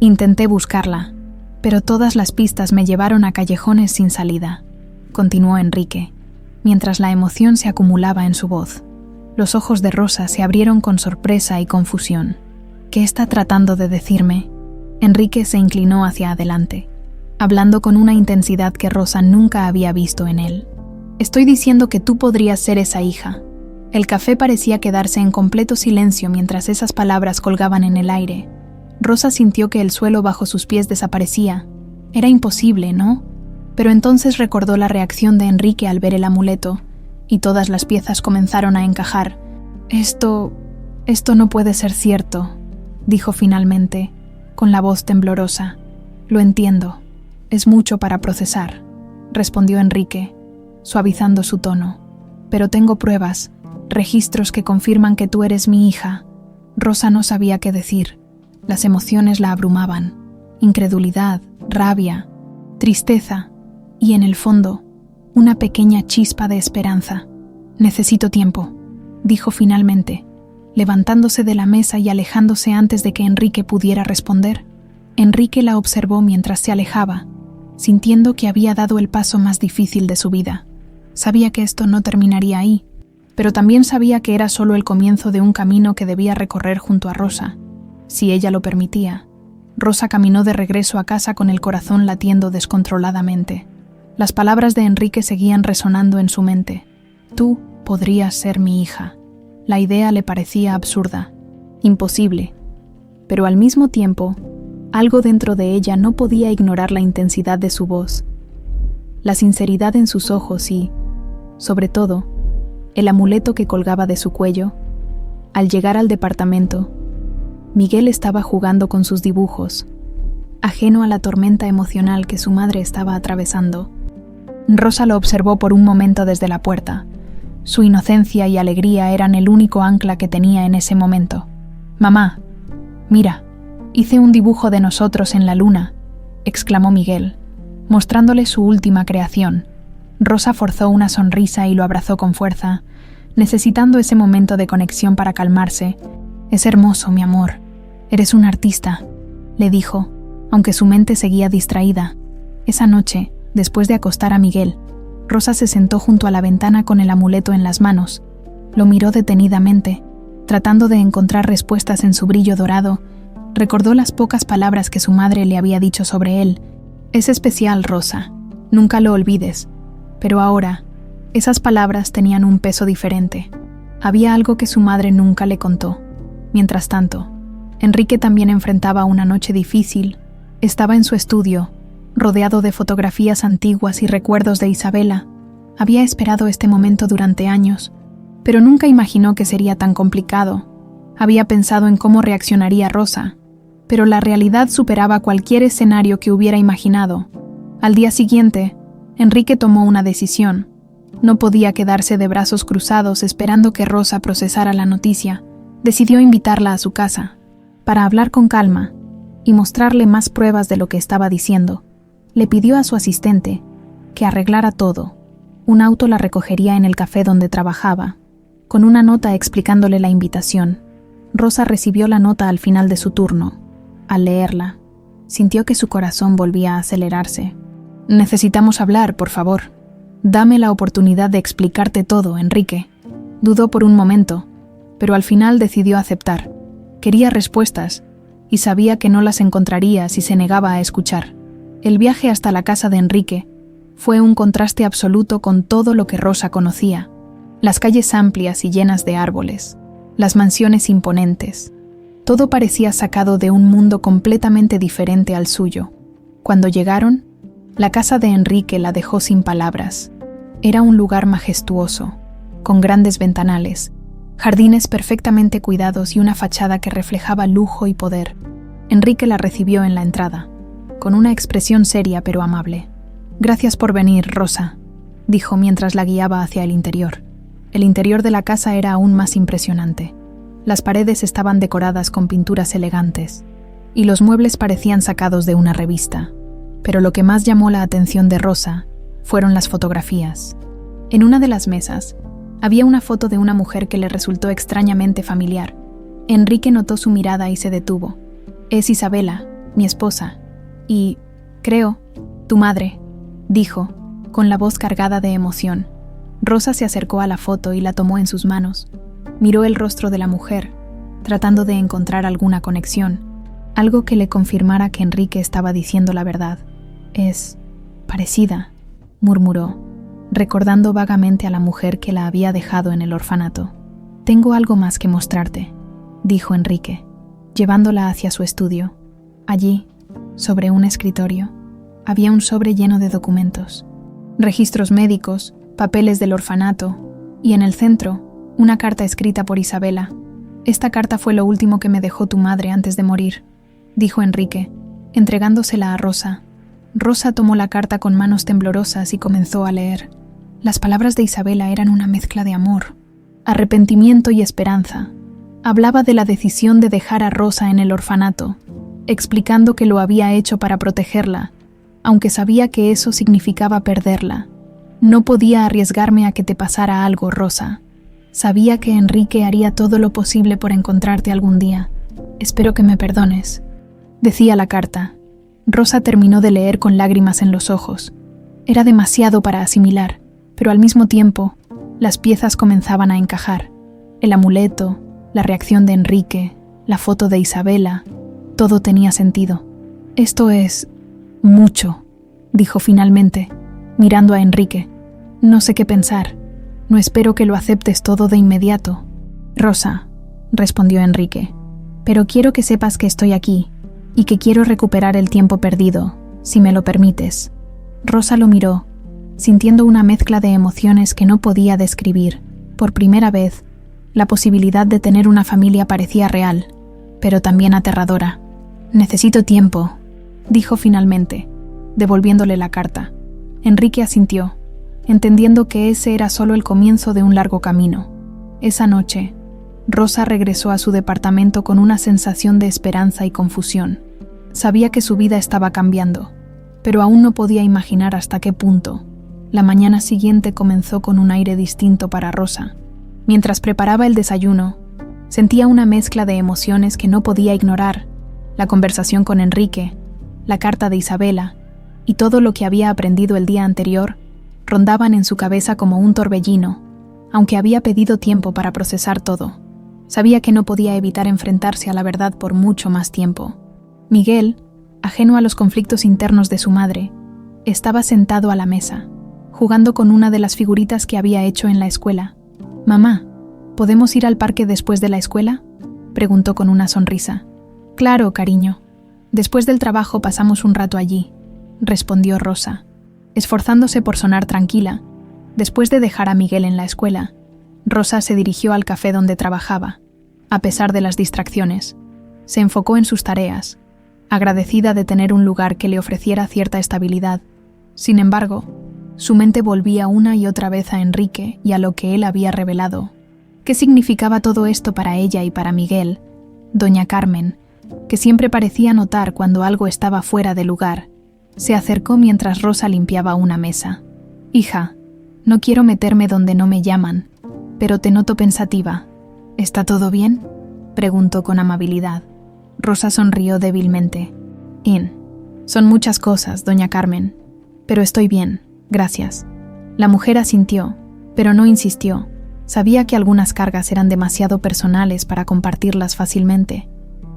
Intenté buscarla, pero todas las pistas me llevaron a callejones sin salida, continuó Enrique, mientras la emoción se acumulaba en su voz. Los ojos de Rosa se abrieron con sorpresa y confusión. ¿Qué está tratando de decirme? Enrique se inclinó hacia adelante, hablando con una intensidad que Rosa nunca había visto en él. Estoy diciendo que tú podrías ser esa hija. El café parecía quedarse en completo silencio mientras esas palabras colgaban en el aire. Rosa sintió que el suelo bajo sus pies desaparecía. Era imposible, ¿no? Pero entonces recordó la reacción de Enrique al ver el amuleto, y todas las piezas comenzaron a encajar. Esto no puede ser cierto, dijo finalmente, con la voz temblorosa. Lo entiendo. Es mucho para procesar, respondió Enrique, suavizando su tono. Pero tengo pruebas, registros que confirman que tú eres mi hija. Rosa no sabía qué decir. Las emociones la abrumaban. Incredulidad, rabia, tristeza y, en el fondo, una pequeña chispa de esperanza. Necesito tiempo, dijo finalmente, levantándose de la mesa y alejándose antes de que Enrique pudiera responder. Enrique la observó mientras se alejaba, sintiendo que había dado el paso más difícil de su vida. Sabía que esto no terminaría ahí, pero también sabía que era solo el comienzo de un camino que debía recorrer junto a Rosa, si ella lo permitía. Rosa caminó de regreso a casa con el corazón latiendo descontroladamente. Las palabras de Enrique seguían resonando en su mente. Tú podrías ser mi hija. La idea le parecía absurda, imposible, pero al mismo tiempo, algo dentro de ella no podía ignorar la intensidad de su voz, la sinceridad en sus ojos y, sobre todo, el amuleto que colgaba de su cuello. Al llegar al departamento, Miguel estaba jugando con sus dibujos, ajeno a la tormenta emocional que su madre estaba atravesando. Rosa lo observó por un momento desde la puerta. Su inocencia y alegría eran el único ancla que tenía en ese momento. «Mamá, mira, hice un dibujo de nosotros en la luna», exclamó Miguel, mostrándole su última creación. Rosa forzó una sonrisa y lo abrazó con fuerza, necesitando ese momento de conexión para calmarse. «Es hermoso, mi amor. Eres un artista», le dijo, aunque su mente seguía distraída. Esa noche, después de acostar a Miguel, Rosa se sentó junto a la ventana con el amuleto en las manos. Lo miró detenidamente, tratando de encontrar respuestas en su brillo dorado. Recordó las pocas palabras que su madre le había dicho sobre él. «Es especial, Rosa. Nunca lo olvides». Pero ahora, esas palabras tenían un peso diferente. Había algo que su madre nunca le contó. Mientras tanto, Enrique también enfrentaba una noche difícil. Estaba en su estudio, rodeado de fotografías antiguas y recuerdos de Isabela. Había esperado este momento durante años, pero nunca imaginó que sería tan complicado. Había pensado en cómo reaccionaría Rosa, pero la realidad superaba cualquier escenario que hubiera imaginado. Al día siguiente, Enrique tomó una decisión. No podía quedarse de brazos cruzados esperando que Rosa procesara la noticia. Decidió invitarla a su casa, para hablar con calma y mostrarle más pruebas de lo que estaba diciendo. Le pidió a su asistente que arreglara todo. Un auto la recogería en el café donde trabajaba, con una nota explicándole la invitación. Rosa recibió la nota al final de su turno. Al leerla, sintió que su corazón volvía a acelerarse. «Necesitamos hablar, por favor. Dame la oportunidad de explicarte todo, Enrique». Dudó por un momento, pero al final decidió aceptar. Quería respuestas, y sabía que no las encontraría si se negaba a escuchar. El viaje hasta la casa de Enrique fue un contraste absoluto con todo lo que Rosa conocía. Las calles amplias y llenas de árboles, las mansiones imponentes. Todo parecía sacado de un mundo completamente diferente al suyo. Cuando llegaron, la casa de Enrique la dejó sin palabras. Era un lugar majestuoso, con grandes ventanales, jardines perfectamente cuidados y una fachada que reflejaba lujo y poder. Enrique la recibió en la entrada, con una expresión seria pero amable. «Gracias por venir, Rosa», dijo mientras la guiaba hacia el interior. El interior de la casa era aún más impresionante. Las paredes estaban decoradas con pinturas elegantes, y los muebles parecían sacados de una revista. pero lo que más llamó la atención de Rosa fueron las fotografías. En una de las mesas había una foto de una mujer que le resultó extrañamente familiar. Enrique notó su mirada y se detuvo. «Es Isabela, mi esposa, y, creo, tu madre», dijo, con la voz cargada de emoción. Rosa se acercó a la foto y la tomó en sus manos. Miró el rostro de la mujer, tratando de encontrar alguna conexión, algo que le confirmara que Enrique estaba diciendo la verdad. «Es parecida», murmuró, recordando vagamente a la mujer que la había dejado en el orfanato. «Tengo algo más que mostrarte», dijo Enrique, llevándola hacia su estudio. Allí, sobre un escritorio, había un sobre lleno de documentos, registros médicos, papeles del orfanato, y en el centro, una carta escrita por Isabela. «Esta carta fue lo último que me dejó tu madre antes de morir», dijo Enrique, entregándosela a Rosa. Rosa tomó la carta con manos temblorosas y comenzó a leer. Las palabras de Isabela eran una mezcla de amor, arrepentimiento y esperanza. Hablaba de la decisión de dejar a Rosa en el orfanato, explicando que lo había hecho para protegerla, aunque sabía que eso significaba perderla. «No podía arriesgarme a que te pasara algo, Rosa. Sabía que Enrique haría todo lo posible por encontrarte algún día. Espero que me perdones», decía la carta. Rosa terminó de leer con lágrimas en los ojos. Era demasiado para asimilar, pero al mismo tiempo, las piezas comenzaban a encajar. El amuleto, la reacción de Enrique, la foto de Isabela, todo tenía sentido. «Esto es mucho», dijo finalmente, mirando a Enrique. «No sé qué pensar. No espero que lo aceptes todo de inmediato». «Rosa», respondió Enrique, «pero quiero que sepas que estoy aquí y que quiero recuperar el tiempo perdido, si me lo permites». Rosa lo miró, sintiendo una mezcla de emociones que no podía describir. Por primera vez, la posibilidad de tener una familia parecía real, pero también aterradora. «Necesito tiempo», dijo finalmente, devolviéndole la carta. Enrique asintió, entendiendo que ese era solo el comienzo de un largo camino. Esa noche, Rosa regresó a su departamento con una sensación de esperanza y confusión. Sabía que su vida estaba cambiando, pero aún no podía imaginar hasta qué punto. La mañana siguiente comenzó con un aire distinto para Rosa. Mientras preparaba el desayuno, sentía una mezcla de emociones que no podía ignorar: la conversación con Enrique, la carta de Isabela, y todo lo que había aprendido el día anterior rondaban en su cabeza como un torbellino, aunque había pedido tiempo para procesar todo. Sabía que no podía evitar enfrentarse a la verdad por mucho más tiempo. Miguel, ajeno a los conflictos internos de su madre, estaba sentado a la mesa, jugando con una de las figuritas que había hecho en la escuela. «Mamá, ¿podemos ir al parque después de la escuela?», preguntó con una sonrisa. «Claro, cariño. Después del trabajo pasamos un rato allí», respondió Rosa, esforzándose por sonar tranquila. Después de dejar a Miguel en la escuela, Rosa se dirigió al café donde trabajaba. A pesar de las distracciones, se enfocó en sus tareas, agradecida de tener un lugar que le ofreciera cierta estabilidad. Sin embargo, su mente volvía una y otra vez a Enrique y a lo que él había revelado. ¿Qué significaba todo esto para ella y para Miguel? Doña Carmen, que siempre parecía notar cuando algo estaba fuera de lugar, se acercó mientras Rosa limpiaba una mesa. «Hija, no quiero meterme donde no me llaman, pero te noto pensativa. ¿Está todo bien?», preguntó con amabilidad. Rosa sonrió débilmente. «Son muchas cosas, doña Carmen, pero estoy bien, gracias». La mujer asintió, pero no insistió. Sabía que algunas cargas eran demasiado personales para compartirlas fácilmente.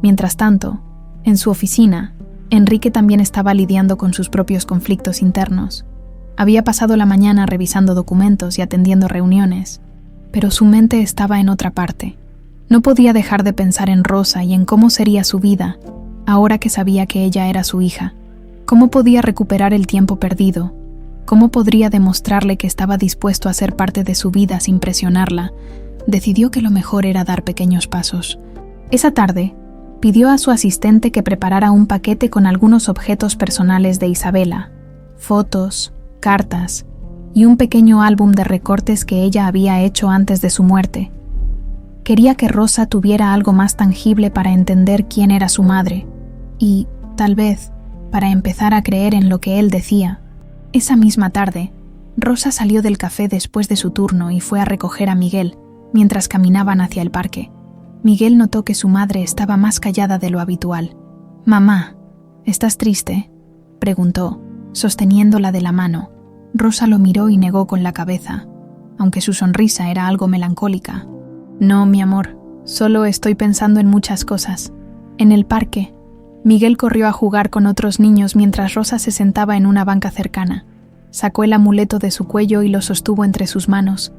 Mientras tanto, en su oficina, Enrique también estaba lidiando con sus propios conflictos internos. Había pasado la mañana revisando documentos y atendiendo reuniones, pero su mente estaba en otra parte. No podía dejar de pensar en Rosa y en cómo sería su vida, ahora que sabía que ella era su hija. ¿Cómo podía recuperar el tiempo perdido? ¿Cómo podría demostrarle que estaba dispuesto a ser parte de su vida sin presionarla? Decidió que lo mejor era dar pequeños pasos. Esa tarde, pidió a su asistente que preparara un paquete con algunos objetos personales de Isabela, fotos, cartas y un pequeño álbum de recortes que ella había hecho antes de su muerte. Quería que Rosa tuviera algo más tangible para entender quién era su madre y, tal vez, para empezar a creer en lo que él decía. Esa misma tarde, Rosa salió del café después de su turno y fue a recoger a Miguel mientras caminaban hacia el parque. Miguel notó que su madre estaba más callada de lo habitual. «Mamá, ¿estás triste?», preguntó, sosteniéndola de la mano. Rosa lo miró y negó con la cabeza, aunque su sonrisa era algo melancólica. «No, mi amor, solo estoy pensando en muchas cosas». En el parque, Miguel corrió a jugar con otros niños mientras Rosa se sentaba en una banca cercana. Sacó el amuleto de su cuello y lo sostuvo entre sus manos.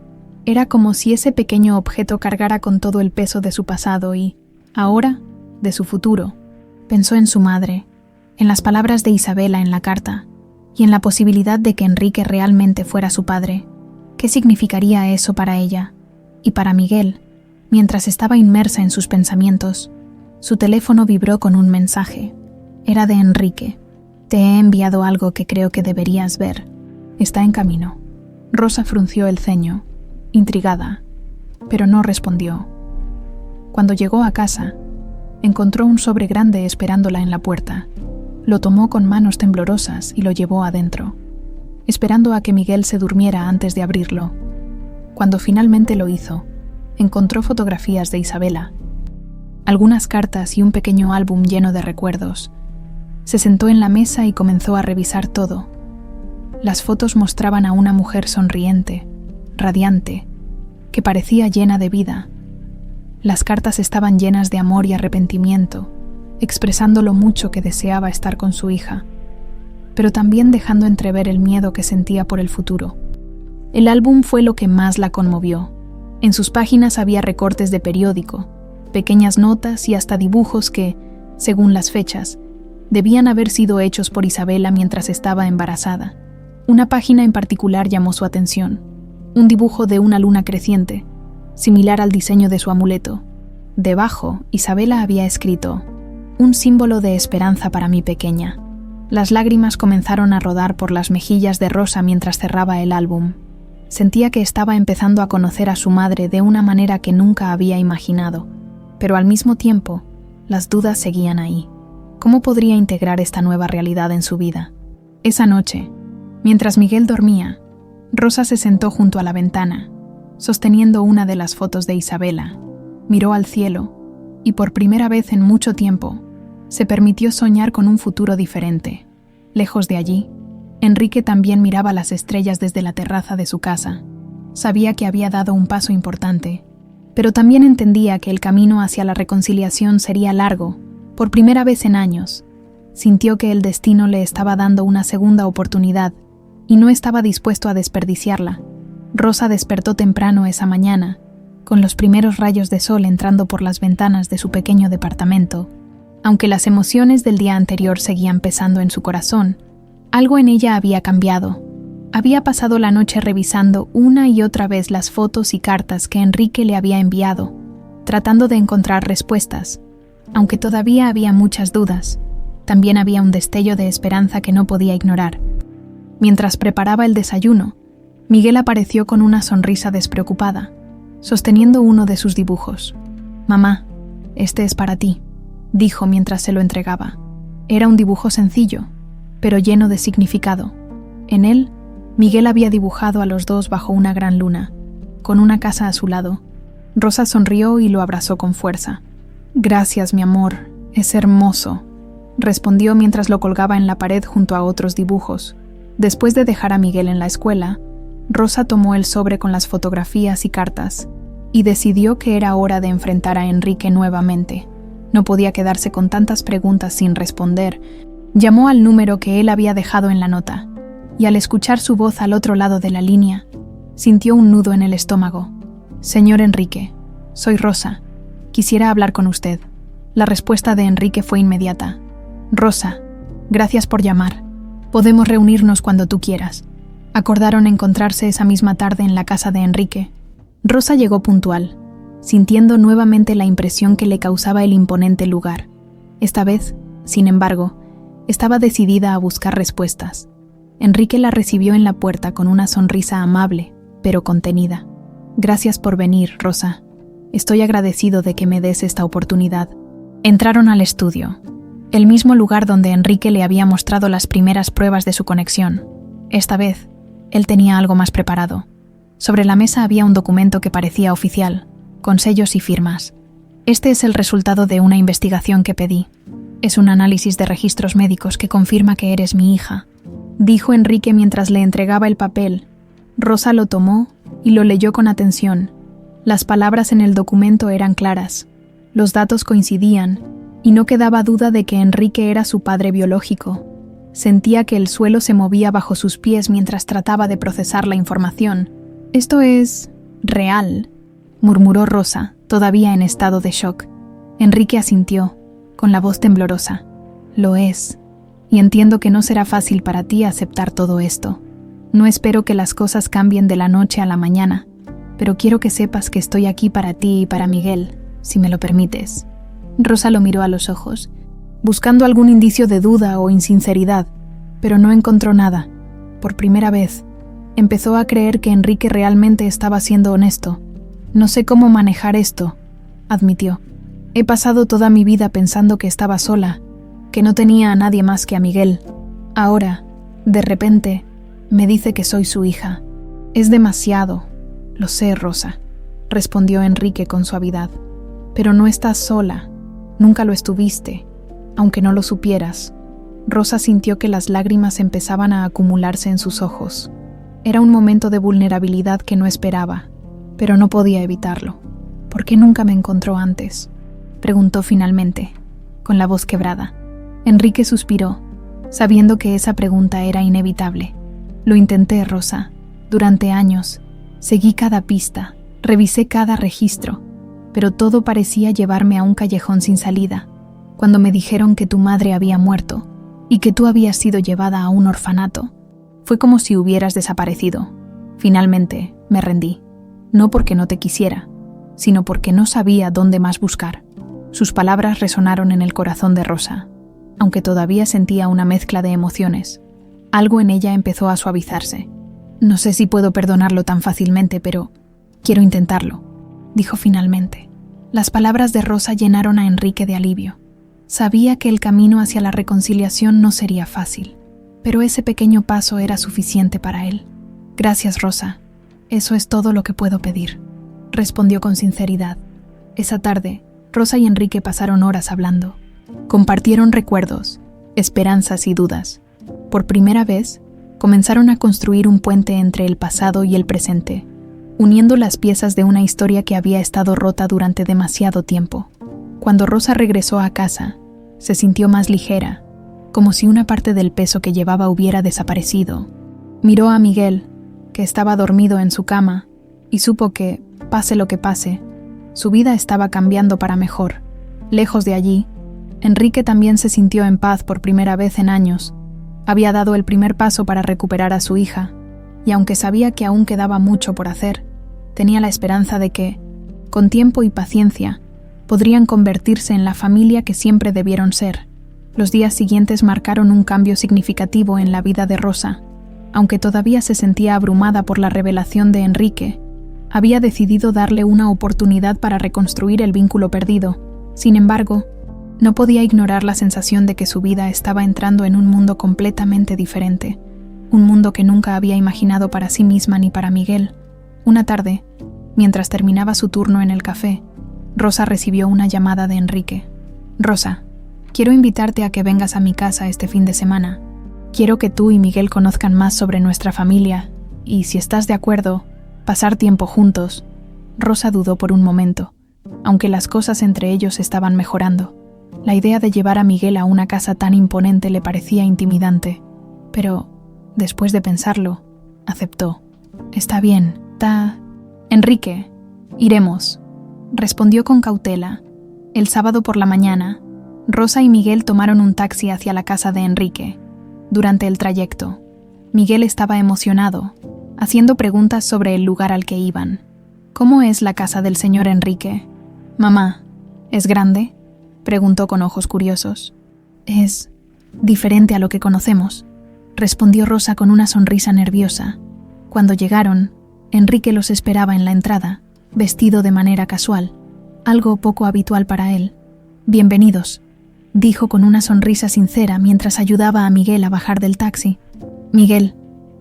Era como si ese pequeño objeto cargara con todo el peso de su pasado y, ahora, de su futuro. Pensó en su madre, en las palabras de Isabela en la carta, y en la posibilidad de que Enrique realmente fuera su padre. ¿Qué significaría eso para ella? Y para Miguel, mientras estaba inmersa en sus pensamientos, su teléfono vibró con un mensaje. Era de Enrique. «Te he enviado algo que creo que deberías ver. Está en camino». Rosa frunció el ceño, intrigada, pero no respondió. Cuando llegó a casa, encontró un sobre grande esperándola en la puerta. Lo tomó con manos temblorosas y lo llevó adentro, esperando a que Miguel se durmiera antes de abrirlo. Cuando finalmente lo hizo, encontró fotografías de Isabela, algunas cartas y un pequeño álbum lleno de recuerdos. Se sentó en la mesa y comenzó a revisar todo. Las fotos mostraban a una mujer sonriente, radiante, que parecía llena de vida. Las cartas estaban llenas de amor y arrepentimiento, expresando lo mucho que deseaba estar con su hija, pero también dejando entrever el miedo que sentía por el futuro. El álbum fue lo que más la conmovió. En sus páginas había recortes de periódico, pequeñas notas y hasta dibujos que, según las fechas, debían haber sido hechos por Isabela mientras estaba embarazada. Una página en particular llamó su atención, un dibujo de una luna creciente, similar al diseño de su amuleto. Debajo, Isabela había escrito: «Un símbolo de esperanza para mi pequeña». Las lágrimas comenzaron a rodar por las mejillas de Rosa mientras cerraba el álbum. Sentía que estaba empezando a conocer a su madre de una manera que nunca había imaginado, pero al mismo tiempo, las dudas seguían ahí. ¿Cómo podría integrar esta nueva realidad en su vida? Esa noche, mientras Miguel dormía, Rosa se sentó junto a la ventana, sosteniendo una de las fotos de Isabela. Miró al cielo y, por primera vez en mucho tiempo, se permitió soñar con un futuro diferente. Lejos de allí, Enrique también miraba las estrellas desde la terraza de su casa. Sabía que había dado un paso importante, pero también entendía que el camino hacia la reconciliación sería largo. Por primera vez en años, sintió que el destino le estaba dando una segunda oportunidad y no estaba dispuesto a desperdiciarla. Rosa despertó temprano esa mañana, con los primeros rayos de sol entrando por las ventanas de su pequeño departamento. Aunque las emociones del día anterior seguían pesando en su corazón, algo en ella había cambiado. Había pasado la noche revisando una y otra vez las fotos y cartas que Enrique le había enviado, tratando de encontrar respuestas. Aunque todavía había muchas dudas, también había un destello de esperanza que no podía ignorar. Mientras preparaba el desayuno, Miguel apareció con una sonrisa despreocupada, sosteniendo uno de sus dibujos. «Mamá, este es para ti», dijo mientras se lo entregaba. Era un dibujo sencillo, pero lleno de significado. En él, Miguel había dibujado a los dos bajo una gran luna, con una casa a su lado. Rosa sonrió y lo abrazó con fuerza. «Gracias, mi amor, es hermoso», respondió mientras lo colgaba en la pared junto a otros dibujos. Después de dejar a Miguel en la escuela, Rosa tomó el sobre con las fotografías y cartas y decidió que era hora de enfrentar a Enrique nuevamente. No podía quedarse con tantas preguntas sin responder. Llamó al número que él había dejado en la nota, y al escuchar su voz al otro lado de la línea, sintió un nudo en el estómago. «Señor Enrique, soy Rosa. Quisiera hablar con usted». La respuesta de Enrique fue inmediata. «Rosa, gracias por llamar. Podemos reunirnos cuando tú quieras». Acordaron encontrarse esa misma tarde en la casa de Enrique. Rosa llegó puntual, sintiendo nuevamente la impresión que le causaba el imponente lugar. Esta vez, sin embargo, estaba decidida a buscar respuestas. Enrique la recibió en la puerta con una sonrisa amable, pero contenida. «Gracias por venir, Rosa. Estoy agradecido de que me des esta oportunidad». Entraron al estudio. el mismo lugar donde Enrique le había mostrado las primeras pruebas de su conexión. Esta vez, él tenía algo más preparado. Sobre la mesa había un documento que parecía oficial, con sellos y firmas. Este es el resultado de una investigación que pedí. Es un análisis de registros médicos que confirma que eres mi hija, dijo Enrique mientras le entregaba el papel. Rosa lo tomó y lo leyó con atención. Las palabras en el documento eran claras. Los datos coincidían, y no quedaba duda de que Enrique era su padre biológico. Sentía que el suelo se movía bajo sus pies mientras trataba de procesar la información. «Esto es... real», murmuró Rosa, todavía en estado de shock. Enrique asintió, con la voz temblorosa. «Lo es, y entiendo que no será fácil para ti aceptar todo esto. No espero que las cosas cambien de la noche a la mañana, pero quiero que sepas que estoy aquí para ti y para Miguel, si me lo permites». Rosa lo miró a los ojos, buscando algún indicio de duda o insinceridad, pero no encontró nada. Por primera vez, empezó a creer que Enrique realmente estaba siendo honesto. «No sé cómo manejar esto», admitió. «He pasado toda mi vida pensando que estaba sola, que no tenía a nadie más que a Miguel. Ahora, de repente, me dice que soy su hija. Es demasiado». «Lo sé, Rosa», respondió Enrique con suavidad. «Pero no estás sola. Nunca lo estuviste, aunque no lo supieras». Rosa sintió que las lágrimas empezaban a acumularse en sus ojos. Era un momento de vulnerabilidad que no esperaba, pero no podía evitarlo. «¿Por qué nunca me encontró antes?», preguntó finalmente, con la voz quebrada. Enrique suspiró, sabiendo que esa pregunta era inevitable. «Lo intenté, Rosa. Durante años. Seguí cada pista, revisé cada registro, pero todo parecía llevarme a un callejón sin salida. Cuando me dijeron que tu madre había muerto y que tú habías sido llevada a un orfanato, fue como si hubieras desaparecido. Finalmente, me rendí. No porque no te quisiera, sino porque no sabía dónde más buscar». Sus palabras resonaron en el corazón de Rosa, aunque todavía sentía una mezcla de emociones. Algo en ella empezó a suavizarse. «No sé si puedo perdonarlo tan fácilmente, pero quiero intentarlo», dijo finalmente. Las palabras de Rosa llenaron a Enrique de alivio. Sabía que el camino hacia la reconciliación no sería fácil, pero ese pequeño paso era suficiente para él. «Gracias, Rosa. Eso es todo lo que puedo pedir», respondió con sinceridad. Esa tarde, Rosa y Enrique pasaron horas hablando. Compartieron recuerdos, esperanzas y dudas. Por primera vez, comenzaron a construir un puente entre el pasado y el presente, uniendo las piezas de una historia que había estado rota durante demasiado tiempo. Cuando Rosa regresó a casa, se sintió más ligera, como si una parte del peso que llevaba hubiera desaparecido. Miró a Miguel, que estaba dormido en su cama, y supo que, pase lo que pase, su vida estaba cambiando para mejor. Lejos de allí, Enrique también se sintió en paz por primera vez en años. Había dado el primer paso para recuperar a su hija, y aunque sabía que aún quedaba mucho por hacer, tenía la esperanza de que, con tiempo y paciencia, podrían convertirse en la familia que siempre debieron ser. Los días siguientes marcaron un cambio significativo en la vida de Rosa. Aunque todavía se sentía abrumada por la revelación de Enrique, había decidido darle una oportunidad para reconstruir el vínculo perdido. Sin embargo, no podía ignorar la sensación de que su vida estaba entrando en un mundo completamente diferente, un mundo que nunca había imaginado para sí misma ni para Miguel. Una tarde, mientras terminaba su turno en el café, Rosa recibió una llamada de Enrique. «Rosa, quiero invitarte a que vengas a mi casa este fin de semana. Quiero que tú y Miguel conozcan más sobre nuestra familia y, si estás de acuerdo, pasar tiempo juntos». Rosa dudó por un momento, aunque las cosas entre ellos estaban mejorando. La idea de llevar a Miguel a una casa tan imponente le parecía intimidante, pero, después de pensarlo, aceptó. «Está bien, Enrique, iremos», respondió con cautela. El sábado por la mañana, Rosa y Miguel tomaron un taxi hacia la casa de Enrique. Durante el trayecto, Miguel estaba emocionado, haciendo preguntas sobre el lugar al que iban. «¿Cómo es la casa del señor Enrique?» «Mamá, ¿es grande?», preguntó con ojos curiosos. «Es diferente a lo que conocemos», respondió Rosa con una sonrisa nerviosa. Cuando llegaron, Enrique los esperaba en la entrada, vestido de manera casual, algo poco habitual para él. «Bienvenidos», dijo con una sonrisa sincera mientras ayudaba a Miguel a bajar del taxi. «Miguel,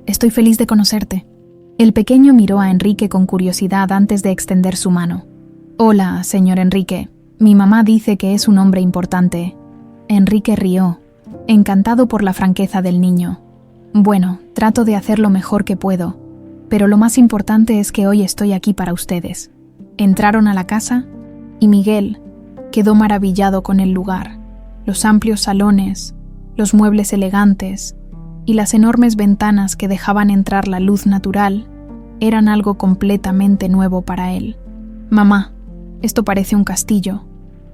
estoy feliz de conocerte». El pequeño miró a Enrique con curiosidad antes de extender su mano. «Hola, señor Enrique. Mi mamá dice que es un hombre importante». Enrique rió, encantado por la franqueza del niño. «Bueno, trato de hacer lo mejor que puedo, pero lo más importante es que hoy estoy aquí para ustedes». Entraron a la casa y Miguel quedó maravillado con el lugar, los amplios salones, los muebles elegantes y las enormes ventanas que dejaban entrar la luz natural eran algo completamente nuevo para él. «Mamá, esto parece un castillo»,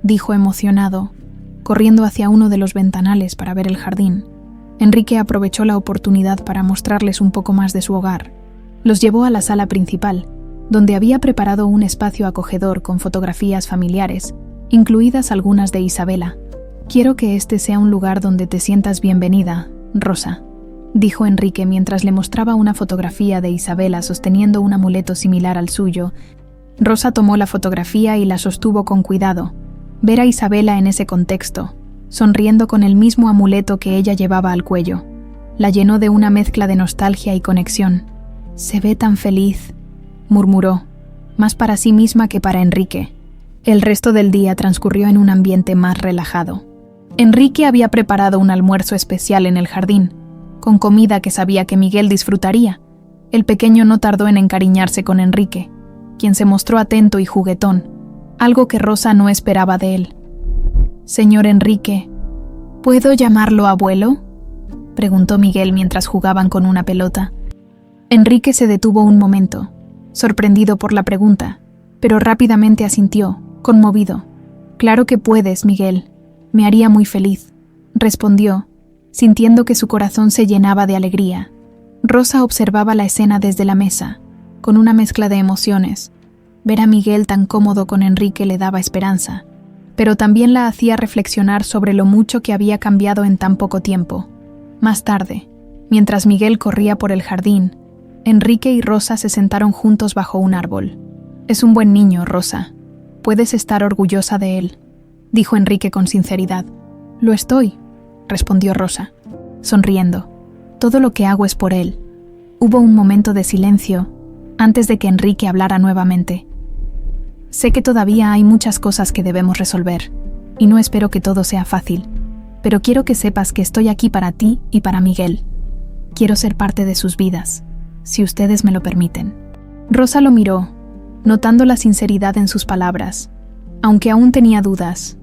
dijo emocionado, corriendo hacia uno de los ventanales para ver el jardín. Enrique aprovechó la oportunidad para mostrarles un poco más de su hogar. Los llevó a la sala principal, donde había preparado un espacio acogedor con fotografías familiares, incluidas algunas de Isabela. «Quiero que este sea un lugar donde te sientas bienvenida, Rosa», dijo Enrique mientras le mostraba una fotografía de Isabela sosteniendo un amuleto similar al suyo. Rosa tomó la fotografía y la sostuvo con cuidado. Ver a Isabela en ese contexto, sonriendo con el mismo amuleto que ella llevaba al cuello, la llenó de una mezcla de nostalgia y conexión. «Se ve tan feliz», murmuró, más para sí misma que para Enrique. El resto del día transcurrió en un ambiente más relajado. Enrique había preparado un almuerzo especial en el jardín, con comida que sabía que Miguel disfrutaría. El pequeño no tardó en encariñarse con Enrique, quien se mostró atento y juguetón, algo que Rosa no esperaba de él. «Señor Enrique, ¿puedo llamarlo abuelo?», preguntó Miguel mientras jugaban con una pelota. Enrique se detuvo un momento, sorprendido por la pregunta, pero rápidamente asintió, conmovido. «Claro que puedes, Miguel. Me haría muy feliz», respondió, sintiendo que su corazón se llenaba de alegría. Rosa observaba la escena desde la mesa, con una mezcla de emociones. Ver a Miguel tan cómodo con Enrique le daba esperanza, pero también la hacía reflexionar sobre lo mucho que había cambiado en tan poco tiempo. Más tarde, mientras Miguel corría por el jardín, Enrique y Rosa se sentaron juntos bajo un árbol. «Es un buen niño, Rosa. Puedes estar orgullosa de él», dijo Enrique con sinceridad. «Lo estoy», respondió Rosa, sonriendo. «Todo lo que hago es por él». Hubo un momento de silencio antes de que Enrique hablara nuevamente. «Sé que todavía hay muchas cosas que debemos resolver, y no espero que todo sea fácil, pero quiero que sepas que estoy aquí para ti y para Miguel. Quiero ser parte de sus vidas, si ustedes me lo permiten». Rosa lo miró, notando la sinceridad en sus palabras. Aunque aún tenía dudas,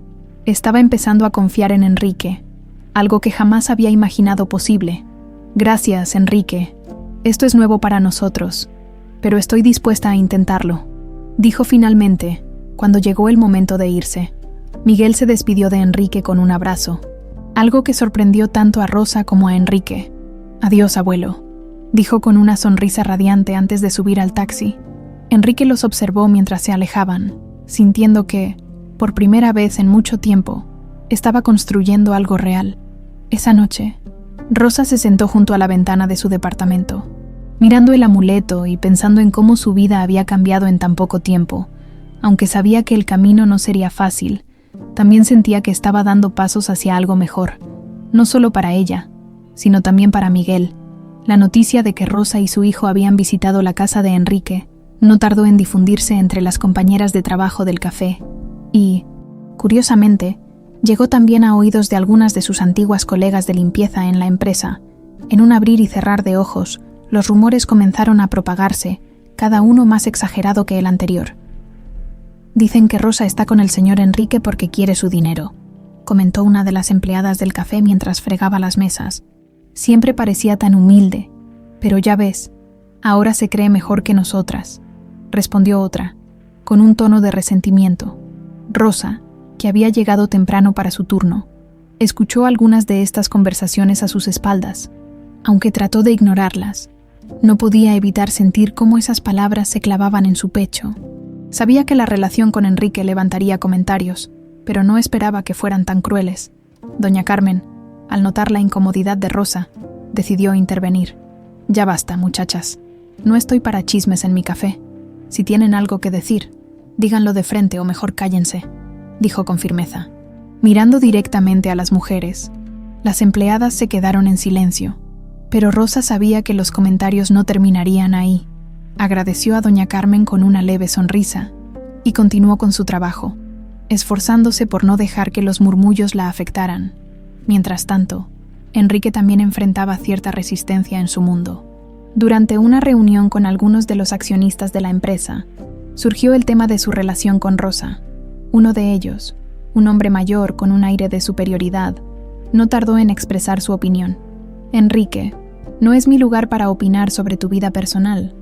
estaba empezando a confiar en Enrique, algo que jamás había imaginado posible. «Gracias, Enrique. Esto es nuevo para nosotros, pero estoy dispuesta a intentarlo», dijo finalmente, cuando llegó el momento de irse. Miguel se despidió de Enrique con un abrazo, algo que sorprendió tanto a Rosa como a Enrique. «Adiós, abuelo», dijo con una sonrisa radiante antes de subir al taxi. Enrique los observó mientras se alejaban, sintiendo que, por primera vez en mucho tiempo, estaba construyendo algo real. Esa noche, Rosa se sentó junto a la ventana de su departamento, mirando el amuleto y pensando en cómo su vida había cambiado en tan poco tiempo. Aunque sabía que el camino no sería fácil, también sentía que estaba dando pasos hacia algo mejor, no solo para ella, sino también para Miguel. La noticia de que Rosa y su hijo habían visitado la casa de Enrique no tardó en difundirse entre las compañeras de trabajo del café y, curiosamente, llegó también a oídos de algunas de sus antiguas colegas de limpieza en la empresa. En un abrir y cerrar de ojos, los rumores comenzaron a propagarse, cada uno más exagerado que el anterior. «Dicen que Rosa está con el señor Enrique porque quiere su dinero», comentó una de las empleadas del café mientras fregaba las mesas. «Siempre parecía tan humilde, pero ya ves, ahora se cree mejor que nosotras», respondió otra, con un tono de resentimiento. Rosa, que había llegado temprano para su turno, escuchó algunas de estas conversaciones a sus espaldas. Aunque trató de ignorarlas, no podía evitar sentir cómo esas palabras se clavaban en su pecho. Sabía que la relación con Enrique levantaría comentarios, pero no esperaba que fueran tan crueles. Doña Carmen, al notar la incomodidad de Rosa, decidió intervenir. «Ya basta, muchachas. No estoy para chismes en mi café. Si tienen algo que decir, díganlo de frente o mejor cállense», dijo con firmeza. mirando directamente a las mujeres. Las empleadas se quedaron en silencio, pero Rosa sabía que los comentarios no terminarían ahí. Agradeció a doña Carmen con una leve sonrisa y continuó con su trabajo, esforzándose por no dejar que los murmullos la afectaran. Mientras tanto, Enrique también enfrentaba cierta resistencia en su mundo. Durante una reunión con algunos de los accionistas de la empresa, surgió el tema de su relación con Rosa. Uno de ellos, un hombre mayor con un aire de superioridad, no tardó en expresar su opinión. Enrique, no es mi lugar para opinar sobre tu vida personal,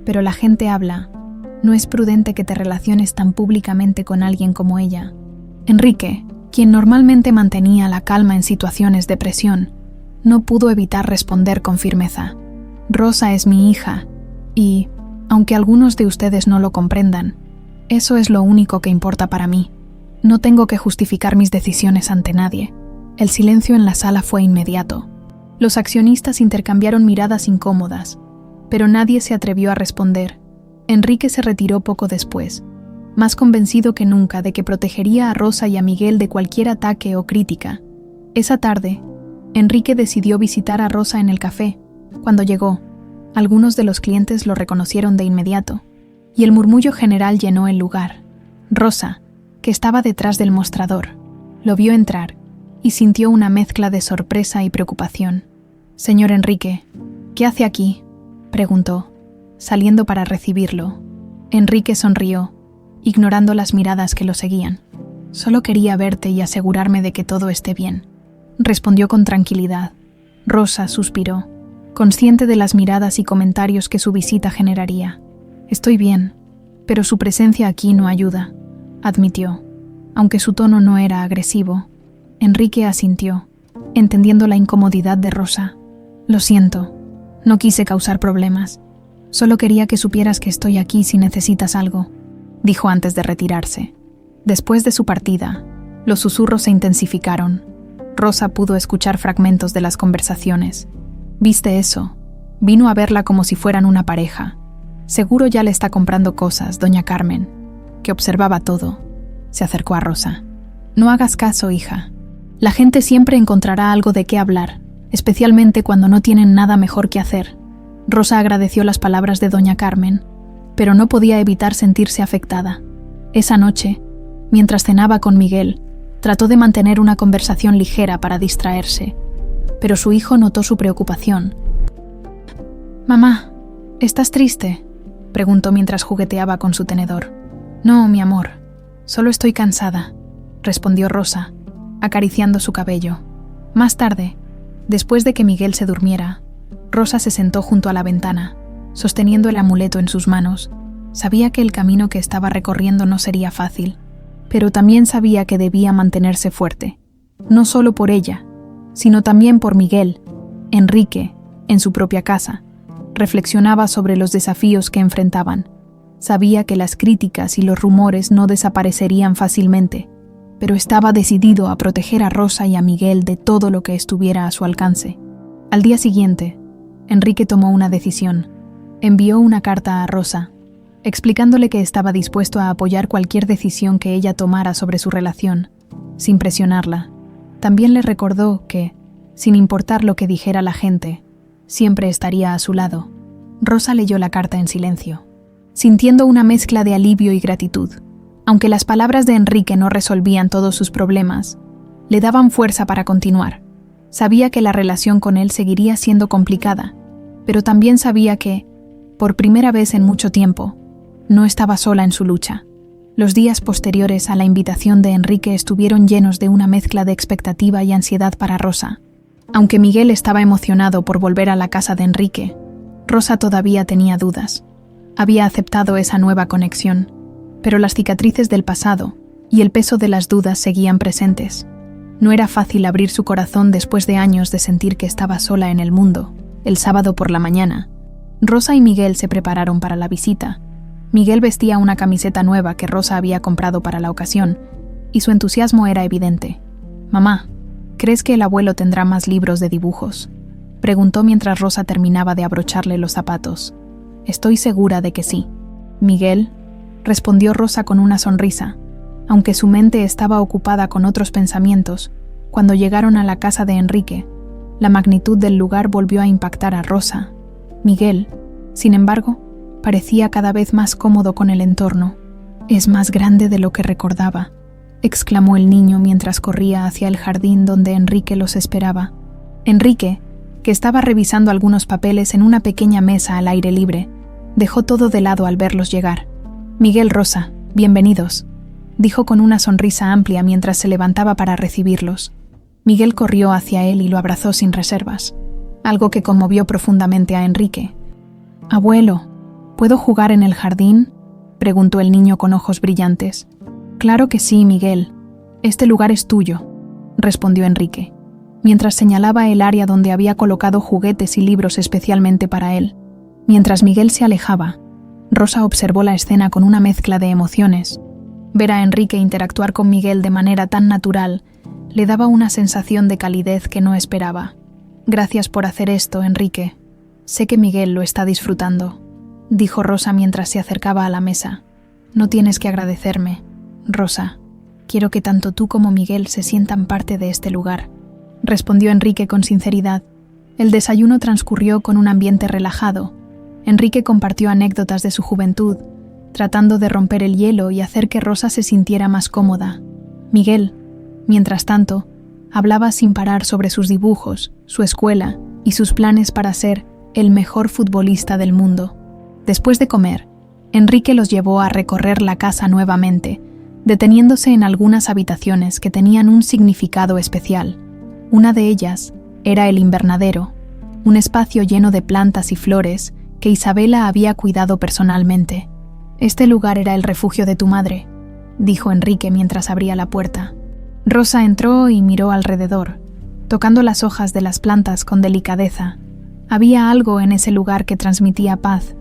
pero la gente habla. No es prudente que te relaciones tan públicamente con alguien como ella. Enrique, quien normalmente mantenía la calma en situaciones de presión, no pudo evitar responder con firmeza. Rosa es mi hija, y, aunque algunos de ustedes no lo comprendan, eso es lo único que importa para mí. No tengo que justificar mis decisiones ante nadie. El silencio en la sala fue inmediato. Los accionistas intercambiaron miradas incómodas, pero nadie se atrevió a responder. Enrique se retiró poco después, más convencido que nunca de que protegería a Rosa y a Miguel de cualquier ataque o crítica. Esa tarde, Enrique decidió visitar a Rosa en el café. Cuando llegó, algunos de los clientes lo reconocieron de inmediato, y el murmullo general llenó el lugar. Rosa, que estaba detrás del mostrador, lo vio entrar y sintió una mezcla de sorpresa y preocupación. «Señor Enrique, ¿qué hace aquí?», preguntó, saliendo para recibirlo. Enrique sonrió, ignorando las miradas que lo seguían. «Solo quería verte y asegurarme de que todo esté bien», respondió con tranquilidad. Rosa suspiró, consciente de las miradas y comentarios que su visita generaría. «Estoy bien, pero su presencia aquí no ayuda», admitió, aunque su tono no era agresivo. Enrique asintió, entendiendo la incomodidad de Rosa. «Lo siento, no quise causar problemas. Solo quería que supieras que estoy aquí si necesitas algo», dijo antes de retirarse. Después de su partida, los susurros se intensificaron. Rosa pudo escuchar fragmentos de las conversaciones. «¿Viste eso? Vino a verla como si fueran una pareja. Seguro ya le está comprando cosas, doña Carmen», que observaba todo. Se acercó a Rosa. «No hagas caso, hija. La gente siempre encontrará algo de qué hablar, especialmente cuando no tienen nada mejor que hacer». Rosa agradeció las palabras de doña Carmen, pero no podía evitar sentirse afectada. Esa noche, mientras cenaba con Miguel, trató de mantener una conversación ligera para distraerse, pero su hijo notó su preocupación. «Mamá, ¿estás triste?», preguntó mientras jugueteaba con su tenedor. «No, mi amor, solo estoy cansada», respondió Rosa, acariciando su cabello. Más tarde, después de que Miguel se durmiera, Rosa se sentó junto a la ventana, sosteniendo el amuleto en sus manos. Sabía que el camino que estaba recorriendo no sería fácil, pero también sabía que debía mantenerse fuerte, no solo por ella, sino también por Miguel. Enrique, en su propia casa, reflexionaba sobre los desafíos que enfrentaban. Sabía que las críticas y los rumores no desaparecerían fácilmente, pero estaba decidido a proteger a Rosa y a Miguel de todo lo que estuviera a su alcance. Al día siguiente, Enrique tomó una decisión. Envió una carta a Rosa, explicándole que estaba dispuesto a apoyar cualquier decisión que ella tomara sobre su relación, sin presionarla. También le recordó que, sin importar lo que dijera la gente, siempre estaría a su lado. Rosa leyó la carta en silencio, sintiendo una mezcla de alivio y gratitud. Aunque las palabras de Enrique no resolvían todos sus problemas, le daban fuerza para continuar. Sabía que la relación con él seguiría siendo complicada, pero también sabía que, por primera vez en mucho tiempo, no estaba sola en su lucha. Los días posteriores a la invitación de Enrique estuvieron llenos de una mezcla de expectativa y ansiedad para Rosa. Aunque Miguel estaba emocionado por volver a la casa de Enrique, Rosa todavía tenía dudas. Había aceptado esa nueva conexión, pero las cicatrices del pasado y el peso de las dudas seguían presentes. No era fácil abrir su corazón después de años de sentir que estaba sola en el mundo. El sábado por la mañana, Rosa y Miguel se prepararon para la visita. Miguel vestía una camiseta nueva que Rosa había comprado para la ocasión, y su entusiasmo era evidente. «Mamá, ¿crees que el abuelo tendrá más libros de dibujos?», preguntó mientras Rosa terminaba de abrocharle los zapatos. «Estoy segura de que sí». «Miguel», respondió Rosa con una sonrisa, aunque su mente estaba ocupada con otros pensamientos. Cuando llegaron a la casa de Enrique, la magnitud del lugar volvió a impactar a Rosa. Miguel, sin embargo, parecía cada vez más cómodo con el entorno. «Es más grande de lo que recordaba», exclamó el niño mientras corría hacia el jardín donde Enrique los esperaba. Enrique, que estaba revisando algunos papeles en una pequeña mesa al aire libre, dejó todo de lado al verlos llegar. «Miguel, Rosa, bienvenidos», dijo con una sonrisa amplia mientras se levantaba para recibirlos. Miguel corrió hacia él y lo abrazó sin reservas, algo que conmovió profundamente a Enrique. «Abuelo, ¿puedo jugar en el jardín?», preguntó el niño con ojos brillantes. «Claro que sí, Miguel. Este lugar es tuyo», respondió Enrique, mientras señalaba el área donde había colocado juguetes y libros especialmente para él. Mientras Miguel se alejaba, Rosa observó la escena con una mezcla de emociones. Ver a Enrique interactuar con Miguel de manera tan natural le daba una sensación de calidez que no esperaba. «Gracias por hacer esto, Enrique. Sé que Miguel lo está disfrutando», dijo Rosa mientras se acercaba a la mesa. «No tienes que agradecerme, Rosa. Quiero que tanto tú como Miguel se sientan parte de este lugar», respondió Enrique con sinceridad. El desayuno transcurrió con un ambiente relajado. Enrique compartió anécdotas de su juventud, tratando de romper el hielo y hacer que Rosa se sintiera más cómoda. Miguel, mientras tanto, hablaba sin parar sobre sus dibujos, su escuela y sus planes para ser el mejor futbolista del mundo. Después de comer, Enrique los llevó a recorrer la casa nuevamente, deteniéndose en algunas habitaciones que tenían un significado especial. Una de ellas era el invernadero, un espacio lleno de plantas y flores que Isabela había cuidado personalmente. «Este lugar era el refugio de tu madre», dijo Enrique mientras abría la puerta. Rosa entró y miró alrededor, tocando las hojas de las plantas con delicadeza. Había algo en ese lugar que transmitía paz.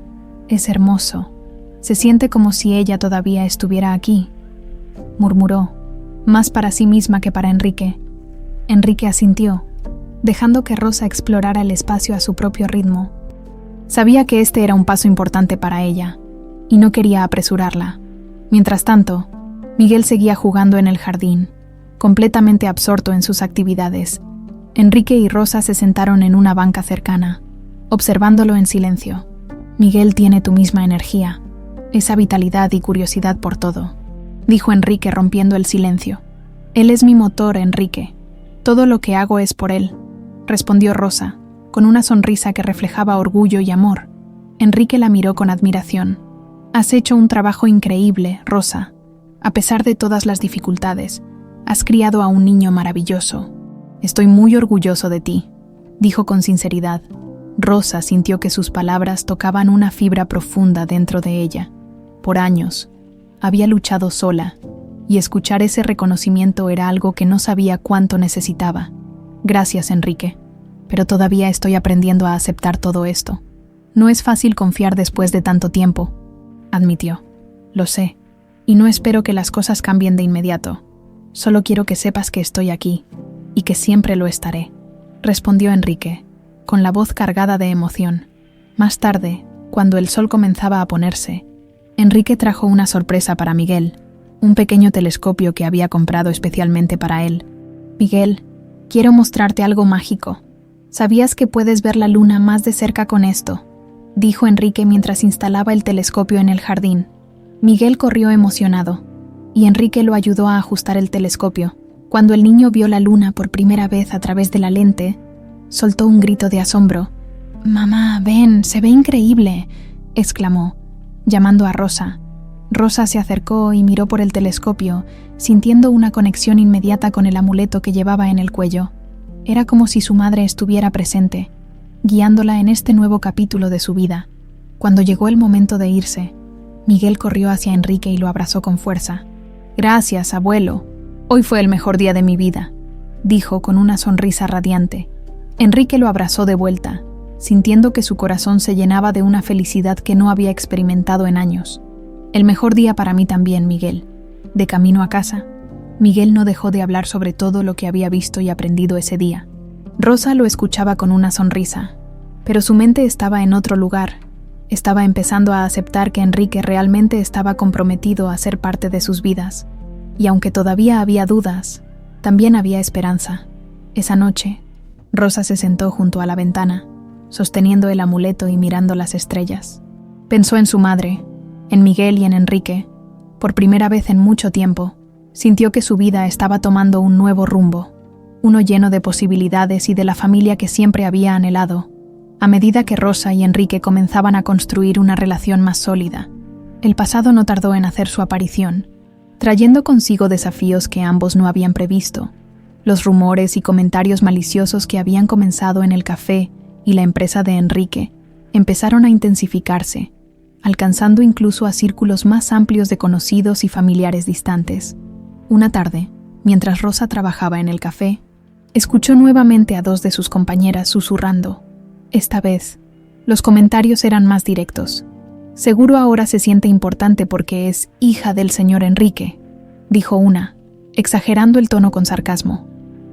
«Es hermoso. Se siente como si ella todavía estuviera aquí», murmuró, más para sí misma que para Enrique. Enrique asintió, dejando que Rosa explorara el espacio a su propio ritmo. Sabía que este era un paso importante para ella, y no quería apresurarla. Mientras tanto, Miguel seguía jugando en el jardín, completamente absorto en sus actividades. Enrique y Rosa se sentaron en una banca cercana, observándolo en silencio. «Miguel tiene tu misma energía, esa vitalidad y curiosidad por todo», dijo Enrique rompiendo el silencio. «Él es mi motor, Enrique. Todo lo que hago es por él», respondió Rosa, con una sonrisa que reflejaba orgullo y amor. Enrique la miró con admiración. «Has hecho un trabajo increíble, Rosa. A pesar de todas las dificultades, has criado a un niño maravilloso. Estoy muy orgulloso de ti», dijo con sinceridad. Rosa sintió que sus palabras tocaban una fibra profunda dentro de ella. Por años, había luchado sola, y escuchar ese reconocimiento era algo que no sabía cuánto necesitaba. «Gracias, Enrique, pero todavía estoy aprendiendo a aceptar todo esto. No es fácil confiar después de tanto tiempo», admitió. «Lo sé, y no espero que las cosas cambien de inmediato. Solo quiero que sepas que estoy aquí, y que siempre lo estaré», respondió Enrique, con la voz cargada de emoción. Más tarde, cuando el sol comenzaba a ponerse, Enrique trajo una sorpresa para Miguel, un pequeño telescopio que había comprado especialmente para él. «Miguel, quiero mostrarte algo mágico. ¿Sabías que puedes ver la luna más de cerca con esto?», dijo Enrique mientras instalaba el telescopio en el jardín. Miguel corrió emocionado, y Enrique lo ayudó a ajustar el telescopio. Cuando el niño vio la luna por primera vez a través de la lente, soltó un grito de asombro. «Mamá, ven, se ve increíble», exclamó, llamando a Rosa. Rosa se acercó y miró por el telescopio, sintiendo una conexión inmediata con el amuleto que llevaba en el cuello. Era como si su madre estuviera presente, guiándola en este nuevo capítulo de su vida. Cuando llegó el momento de irse, Miguel corrió hacia Enrique y lo abrazó con fuerza. «Gracias, abuelo. Hoy fue el mejor día de mi vida», dijo con una sonrisa radiante. Enrique lo abrazó de vuelta, sintiendo que su corazón se llenaba de una felicidad que no había experimentado en años. «El mejor día para mí también, Miguel». De camino a casa, Miguel no dejó de hablar sobre todo lo que había visto y aprendido ese día. Rosa lo escuchaba con una sonrisa, pero su mente estaba en otro lugar. Estaba empezando a aceptar que Enrique realmente estaba comprometido a ser parte de sus vidas. Y aunque todavía había dudas, también había esperanza. Esa noche, Rosa se sentó junto a la ventana, sosteniendo el amuleto y mirando las estrellas. Pensó en su madre, en Miguel y en Enrique. Por primera vez en mucho tiempo, sintió que su vida estaba tomando un nuevo rumbo, uno lleno de posibilidades y de la familia que siempre había anhelado. A medida que Rosa y Enrique comenzaban a construir una relación más sólida, el pasado no tardó en hacer su aparición, trayendo consigo desafíos que ambos no habían previsto. Los rumores y comentarios maliciosos que habían comenzado en el café y la empresa de Enrique empezaron a intensificarse, alcanzando incluso a círculos más amplios de conocidos y familiares distantes. Una tarde, mientras Rosa trabajaba en el café, escuchó nuevamente a dos de sus compañeras susurrando. Esta vez, los comentarios eran más directos. «Seguro ahora se siente importante porque es hija del señor Enrique», dijo una, exagerando el tono con sarcasmo.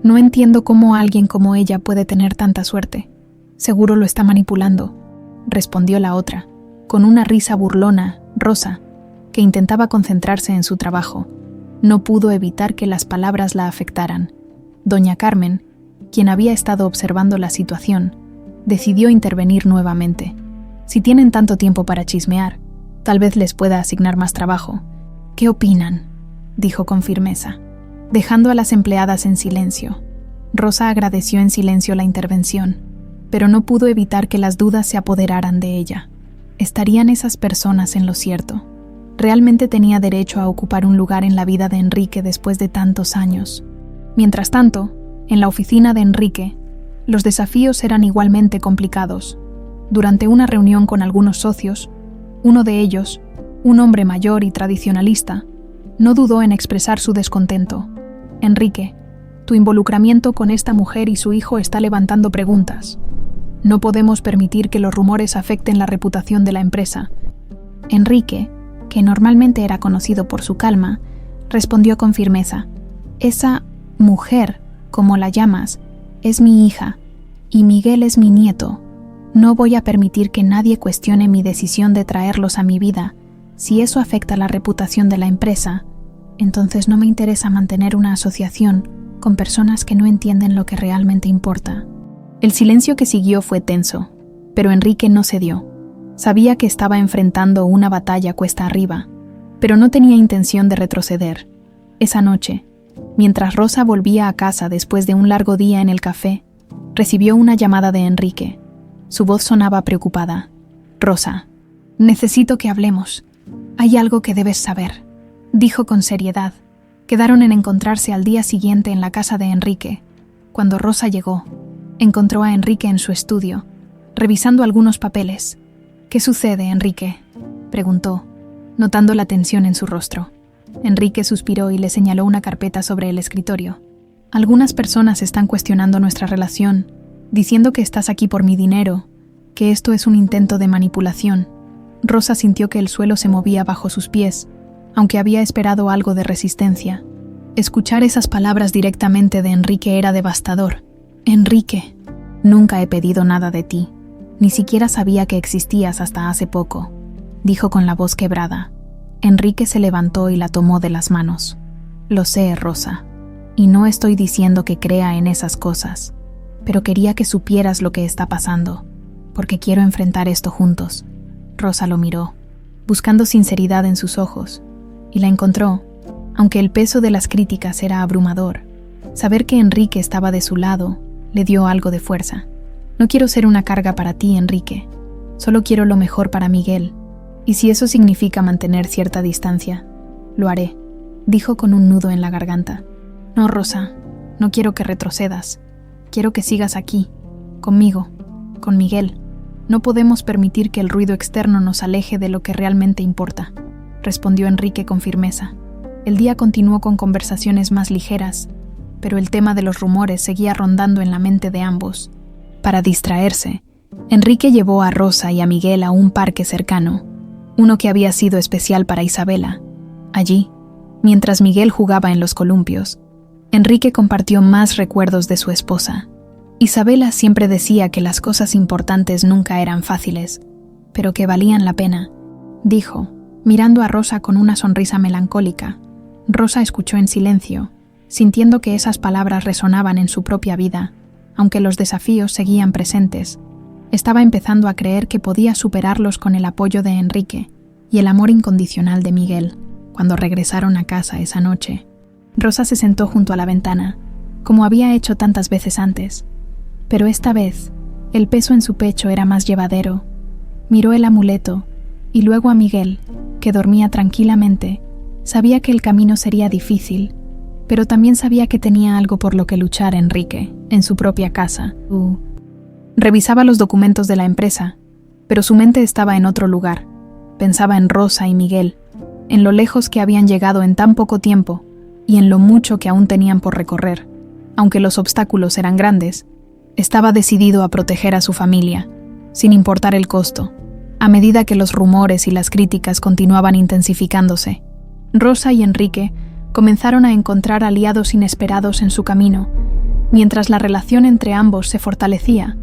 «No entiendo cómo alguien como ella puede tener tanta suerte. Seguro lo está manipulando», respondió la otra, con una risa burlona. Rosa, que intentaba concentrarse en su trabajo, no pudo evitar que las palabras la afectaran. Doña Carmen, quien había estado observando la situación, decidió intervenir nuevamente. «Si tienen tanto tiempo para chismear, tal vez les pueda asignar más trabajo». «¿Qué opinan?», dijo con firmeza, dejando a las empleadas en silencio. Rosa agradeció en silencio la intervención, pero no pudo evitar que las dudas se apoderaran de ella. ¿Estarían esas personas en lo cierto? ¿Realmente tenía derecho a ocupar un lugar en la vida de Enrique después de tantos años? Mientras tanto, en la oficina de Enrique, los desafíos eran igualmente complicados. Durante una reunión con algunos socios, uno de ellos, un hombre mayor y tradicionalista, no dudó en expresar su descontento. «Enrique, tu involucramiento con esta mujer y su hijo está levantando preguntas. No podemos permitir que los rumores afecten la reputación de la empresa». Enrique, que normalmente era conocido por su calma, respondió con firmeza. «Esa mujer, como la llamas, es mi hija, y Miguel es mi nieto. No voy a permitir que nadie cuestione mi decisión de traerlos a mi vida. Si eso afecta la reputación de la empresa, entonces no me interesa mantener una asociación con personas que no entienden lo que realmente importa». El silencio que siguió fue tenso, pero Enrique no cedió. Sabía que estaba enfrentando una batalla cuesta arriba, pero no tenía intención de retroceder. Esa noche, mientras Rosa volvía a casa después de un largo día en el café, recibió una llamada de Enrique. Su voz sonaba preocupada. «Rosa, necesito que hablemos. Hay algo que debes saber», dijo con seriedad. Quedaron en encontrarse al día siguiente en la casa de Enrique. Cuando Rosa llegó, encontró a Enrique en su estudio, revisando algunos papeles. «¿Qué sucede, Enrique?», preguntó, notando la tensión en su rostro. Enrique suspiró y le señaló una carpeta sobre el escritorio. «Algunas personas están cuestionando nuestra relación, diciendo que estás aquí por mi dinero, que esto es un intento de manipulación». Rosa sintió que el suelo se movía bajo sus pies, aunque había esperado algo de resistencia. Escuchar esas palabras directamente de Enrique era devastador. «Enrique, nunca he pedido nada de ti. Ni siquiera sabía que existías hasta hace poco», dijo con la voz quebrada. Enrique se levantó y la tomó de las manos. «Lo sé, Rosa, y no estoy diciendo que crea en esas cosas, pero quería que supieras lo que está pasando, porque quiero enfrentar esto juntos». Rosa lo miró, buscando sinceridad en sus ojos, y la encontró, aunque el peso de las críticas era abrumador. Saber que Enrique estaba de su lado le dio algo de fuerza. «No quiero ser una carga para ti, Enrique. Solo quiero lo mejor para Miguel. Y si eso significa mantener cierta distancia, lo haré», dijo con un nudo en la garganta. «No, Rosa, no quiero que retrocedas. Quiero que sigas aquí, conmigo, con Miguel. No podemos permitir que el ruido externo nos aleje de lo que realmente importa», respondió Enrique con firmeza. El día continuó con conversaciones más ligeras, pero el tema de los rumores seguía rondando en la mente de ambos. Para distraerse, Enrique llevó a Rosa y a Miguel a un parque cercano, uno que había sido especial para Isabela. Allí, mientras Miguel jugaba en los columpios, Enrique compartió más recuerdos de su esposa. Isabela siempre decía que las cosas importantes nunca eran fáciles, pero que valían la pena, dijo, mirando a Rosa con una sonrisa melancólica. Rosa escuchó en silencio, sintiendo que esas palabras resonaban en su propia vida, aunque los desafíos seguían presentes. Estaba empezando a creer que podía superarlos con el apoyo de Enrique y el amor incondicional de Miguel. Cuando regresaron a casa esa noche, Rosa se sentó junto a la ventana, como había hecho tantas veces antes, pero esta vez el peso en su pecho era más llevadero. Miró el amuleto y luego a Miguel, que dormía tranquilamente. Sabía que el camino sería difícil, pero también sabía que tenía algo por lo que luchar Enrique, en su propia casa. Revisaba los documentos de la empresa, pero su mente estaba en otro lugar. Pensaba en Rosa y Miguel, en lo lejos que habían llegado en tan poco tiempo y en lo mucho que aún tenían por recorrer. Aunque los obstáculos eran grandes, estaba decidido a proteger a su familia, sin importar el costo, a medida que los rumores y las críticas continuaban intensificándose. Rosa y Enrique comenzaron a encontrar aliados inesperados en su camino, mientras la relación entre ambos se fortalecía.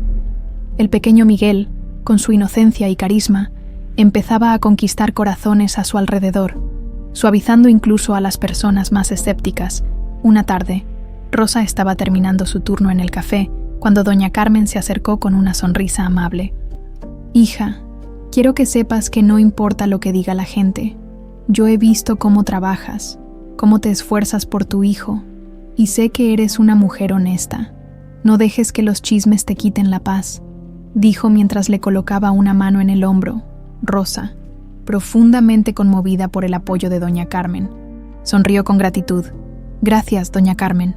El pequeño Miguel, con su inocencia y carisma, empezaba a conquistar corazones a su alrededor, suavizando incluso a las personas más escépticas. Una tarde, Rosa estaba terminando su turno en el café cuando doña Carmen se acercó con una sonrisa amable. «Hija, quiero que sepas que no importa lo que diga la gente. Yo he visto cómo trabajas, cómo te esfuerzas por tu hijo, y sé que eres una mujer honesta. No dejes que los chismes te quiten la paz», dijo mientras le colocaba una mano en el hombro. Rosa, profundamente conmovida por el apoyo de doña Carmen, sonrió con gratitud. «Gracias, doña Carmen.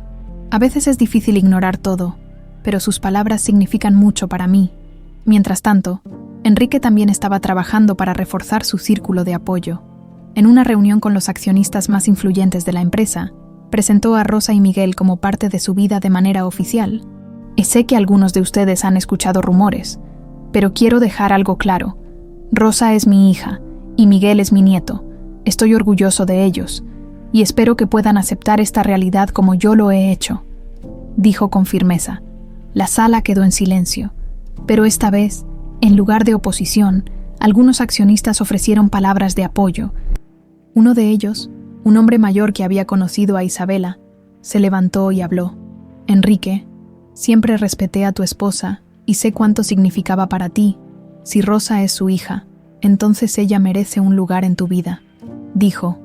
A veces es difícil ignorar todo, pero sus palabras significan mucho para mí». Mientras tanto, Enrique también estaba trabajando para reforzar su círculo de apoyo. En una reunión con los accionistas más influyentes de la empresa, presentó a Rosa y Miguel como parte de su vida de manera oficial. «Sé que algunos de ustedes han escuchado rumores, pero quiero dejar algo claro. Rosa es mi hija y Miguel es mi nieto. Estoy orgulloso de ellos y espero que puedan aceptar esta realidad como yo lo he hecho», dijo con firmeza. La sala quedó en silencio, pero esta vez, en lugar de oposición, algunos accionistas ofrecieron palabras de apoyo. Uno de ellos, un hombre mayor que había conocido a Isabela, se levantó y habló. «Enrique, siempre respeté a tu esposa y sé cuánto significaba para ti. Si Rosa es su hija, entonces ella merece un lugar en tu vida», dijo,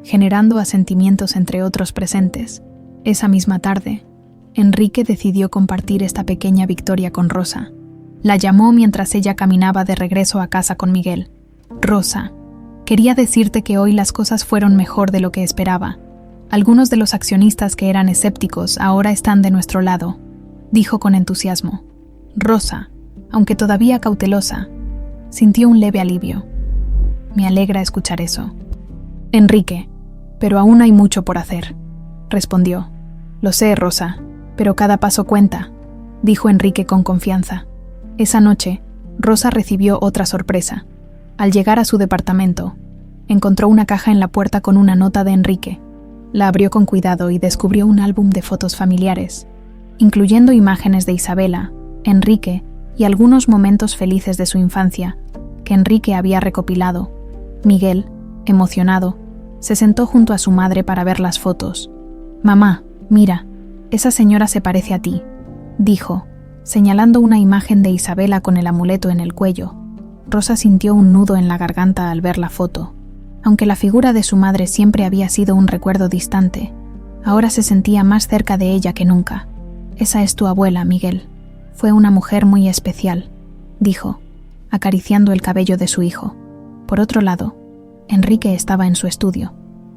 generando asentimientos entre otros presentes. Esa misma tarde, Enrique decidió compartir esta pequeña victoria con Rosa. La llamó mientras ella caminaba de regreso a casa con Miguel. «Rosa, quería decirte que hoy las cosas fueron mejor de lo que esperaba. Algunos de los accionistas que eran escépticos ahora están de nuestro lado», dijo con entusiasmo. Rosa, aunque todavía cautelosa, sintió un leve alivio. «Me alegra escuchar eso». «Enrique, pero aún hay mucho por hacer», respondió. «Lo sé, Rosa, pero cada paso cuenta», dijo Enrique con confianza. Esa noche, Rosa recibió otra sorpresa. Al llegar a su departamento, encontró una caja en la puerta con una nota de Enrique. La abrió con cuidado y descubrió un álbum de fotos familiares, incluyendo imágenes de Isabela, Enrique y algunos momentos felices de su infancia, que Enrique había recopilado. Miguel, emocionado, se sentó junto a su madre para ver las fotos. «Mamá, mira, esa señora se parece a ti», dijo, señalando una imagen de Isabela con el amuleto en el cuello. Rosa sintió un nudo en la garganta al ver la foto. Aunque la figura de su madre siempre había sido un recuerdo distante, ahora se sentía más cerca de ella que nunca. «Esa es tu abuela, Miguel. Fue una mujer muy especial», dijo, acariciando el cabello de su hijo. Por otro lado, Enrique estaba en su estudio,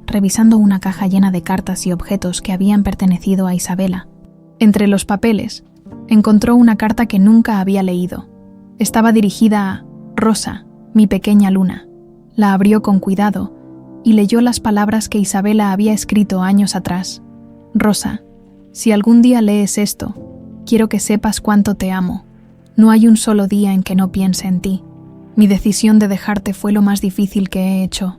revisando una caja llena de cartas y objetos que habían pertenecido a Isabela. Entre los papeles, encontró una carta que nunca había leído. Estaba dirigida a «Rosa, mi pequeña luna». La abrió con cuidado y leyó las palabras que Isabela había escrito años atrás. «Rosa, si algún día lees esto, quiero que sepas cuánto te amo. No hay un solo día en que no piense en ti. Mi decisión de dejarte fue lo más difícil que he hecho,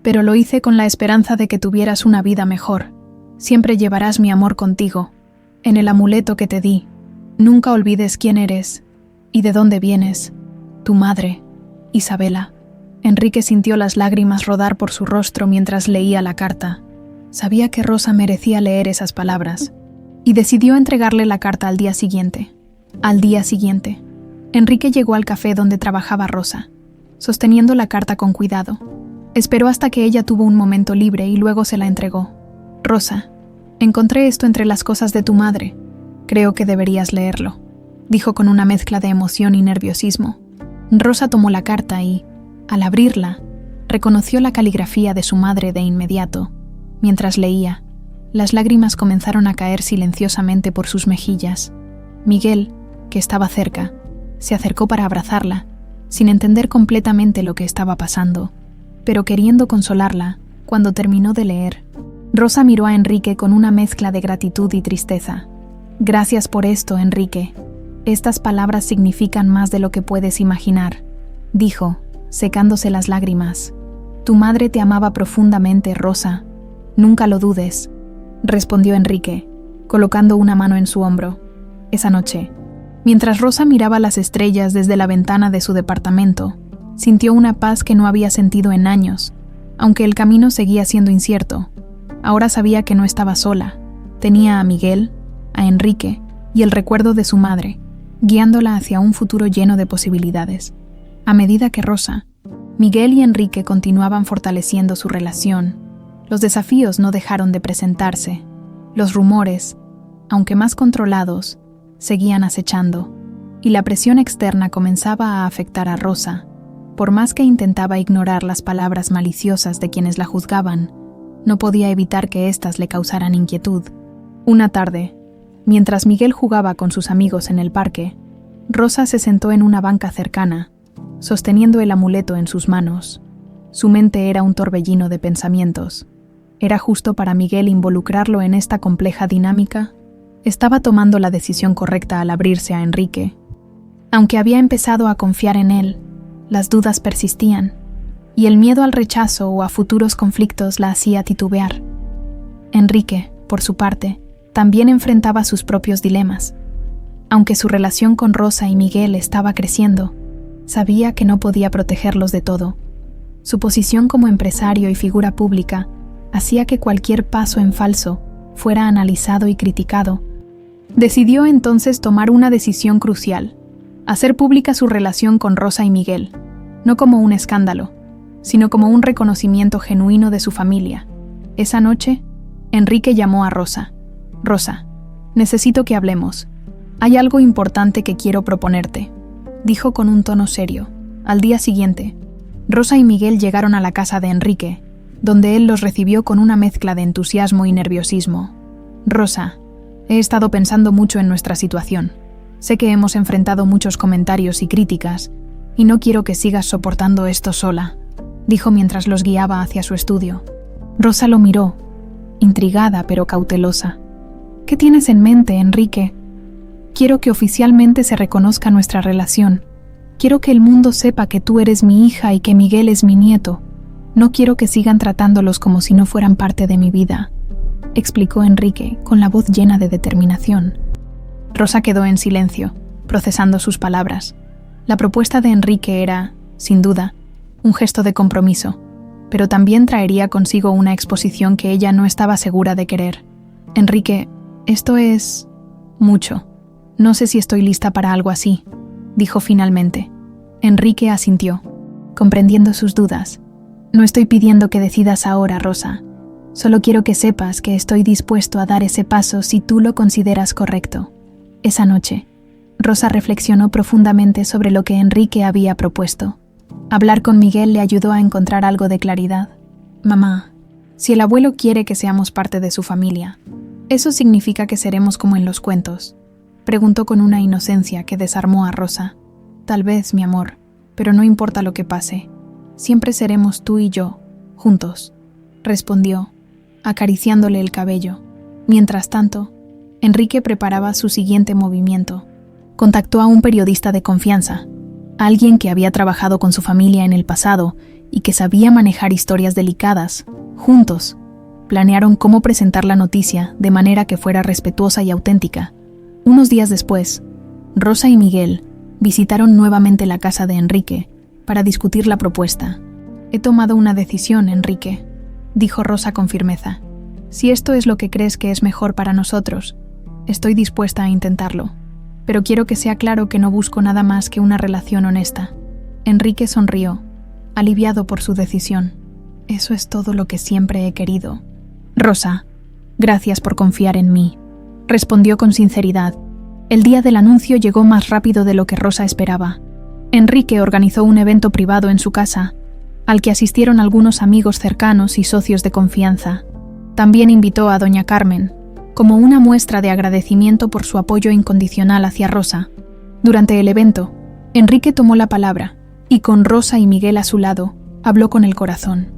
pero lo hice con la esperanza de que tuvieras una vida mejor. Siempre llevarás mi amor contigo, en el amuleto que te di. Nunca olvides quién eres y de dónde vienes. Tu madre, Isabela». Enrique sintió las lágrimas rodar por su rostro mientras leía la carta. Sabía que Rosa merecía leer esas palabras y decidió entregarle la carta al día siguiente. Al día siguiente, Enrique llegó al café donde trabajaba Rosa, sosteniendo la carta con cuidado. Esperó hasta que ella tuvo un momento libre y luego se la entregó. «Rosa, encontré esto entre las cosas de tu madre. Creo que deberías leerlo», dijo con una mezcla de emoción y nerviosismo. Rosa tomó la carta y, al abrirla, reconoció la caligrafía de su madre de inmediato. Mientras leía, las lágrimas comenzaron a caer silenciosamente por sus mejillas. Miguel, que estaba cerca, se acercó para abrazarla, sin entender completamente lo que estaba pasando, pero queriendo consolarla. Cuando terminó de leer, Rosa miró a Enrique con una mezcla de gratitud y tristeza. «Gracias por esto, Enrique. Estas palabras significan más de lo que puedes imaginar», dijo, secándose las lágrimas. «Tu madre te amaba profundamente, Rosa. Nunca lo dudes», respondió Enrique, colocando una mano en su hombro. Esa noche, mientras Rosa miraba las estrellas desde la ventana de su departamento, sintió una paz que no había sentido en años. Aunque el camino seguía siendo incierto, ahora sabía que no estaba sola. Tenía a Miguel, a Enrique y el recuerdo de su madre, guiándola hacia un futuro lleno de posibilidades. A medida que Rosa, Miguel y Enrique continuaban fortaleciendo su relación, los desafíos no dejaron de presentarse. Los rumores, aunque más controlados, seguían acechando, y la presión externa comenzaba a afectar a Rosa. Por más que intentaba ignorar las palabras maliciosas de quienes la juzgaban, no podía evitar que éstas le causaran inquietud. Una tarde, mientras Miguel jugaba con sus amigos en el parque, Rosa se sentó en una banca cercana, sosteniendo el amuleto en sus manos. Su mente era un torbellino de pensamientos. ¿Era justo para Miguel involucrarlo en esta compleja dinámica? Estaba tomando la decisión correcta al abrirse a Enrique. Aunque había empezado a confiar en él, las dudas persistían, y el miedo al rechazo o a futuros conflictos la hacía titubear. Enrique, por su parte, también enfrentaba sus propios dilemas. Aunque su relación con Rosa y Miguel estaba creciendo, sabía que no podía protegerlos de todo. Su posición como empresario y figura pública hacía que cualquier paso en falso fuera analizado y criticado. Decidió entonces tomar una decisión crucial: hacer pública su relación con Rosa y Miguel, no como un escándalo, sino como un reconocimiento genuino de su familia. Esa noche, Enrique llamó a Rosa. «Rosa, necesito que hablemos. Hay algo importante que quiero proponerte», dijo con un tono serio. Al día siguiente, Rosa y Miguel llegaron a la casa de Enrique, donde él los recibió con una mezcla de entusiasmo y nerviosismo. «Rosa, he estado pensando mucho en nuestra situación. Sé que hemos enfrentado muchos comentarios y críticas, y no quiero que sigas soportando esto sola», dijo mientras los guiaba hacia su estudio. Rosa lo miró, intrigada pero cautelosa. «¿Qué tienes en mente, Enrique?» «Quiero que oficialmente se reconozca nuestra relación. Quiero que el mundo sepa que tú eres mi hija y que Miguel es mi nieto. No quiero que sigan tratándolos como si no fueran parte de mi vida», explicó Enrique con la voz llena de determinación. Rosa quedó en silencio, procesando sus palabras. La propuesta de Enrique era, sin duda, un gesto de compromiso, pero también traería consigo una exposición que ella no estaba segura de querer. «Enrique, esto es mucho. No sé si estoy lista para algo así», dijo finalmente. Enrique asintió, comprendiendo sus dudas. «No estoy pidiendo que decidas ahora, Rosa. Solo quiero que sepas que estoy dispuesto a dar ese paso si tú lo consideras correcto». Esa noche, Rosa reflexionó profundamente sobre lo que Enrique había propuesto. Hablar con Miguel le ayudó a encontrar algo de claridad. «Mamá, si el abuelo quiere que seamos parte de su familia, ¿eso significa que seremos como en los cuentos?», preguntó con una inocencia que desarmó a Rosa. «Tal vez, mi amor, pero no importa lo que pase. Siempre seremos tú y yo, juntos», respondió, acariciándole el cabello. Mientras tanto, Enrique preparaba su siguiente movimiento. Contactó a un periodista de confianza, alguien que había trabajado con su familia en el pasado y que sabía manejar historias delicadas. Juntos, planearon cómo presentar la noticia de manera que fuera respetuosa y auténtica. Unos días después, Rosa y Miguel visitaron nuevamente la casa de Enrique para discutir la propuesta. «He tomado una decisión, Enrique», dijo Rosa con firmeza. Si esto es lo que crees que es mejor para nosotros, estoy dispuesta a intentarlo. Pero quiero que sea claro que no busco nada más que una relación honesta. Enrique sonrió, aliviado por su decisión. Eso es todo lo que siempre he querido. Rosa, gracias por confiar en mí, respondió con sinceridad. El día del anuncio llegó más rápido de lo que Rosa esperaba. Enrique organizó un evento privado en su casa, al que asistieron algunos amigos cercanos y socios de confianza. También invitó a doña Carmen, como una muestra de agradecimiento por su apoyo incondicional hacia Rosa. Durante el evento, Enrique tomó la palabra, y con Rosa y Miguel a su lado, habló con el corazón.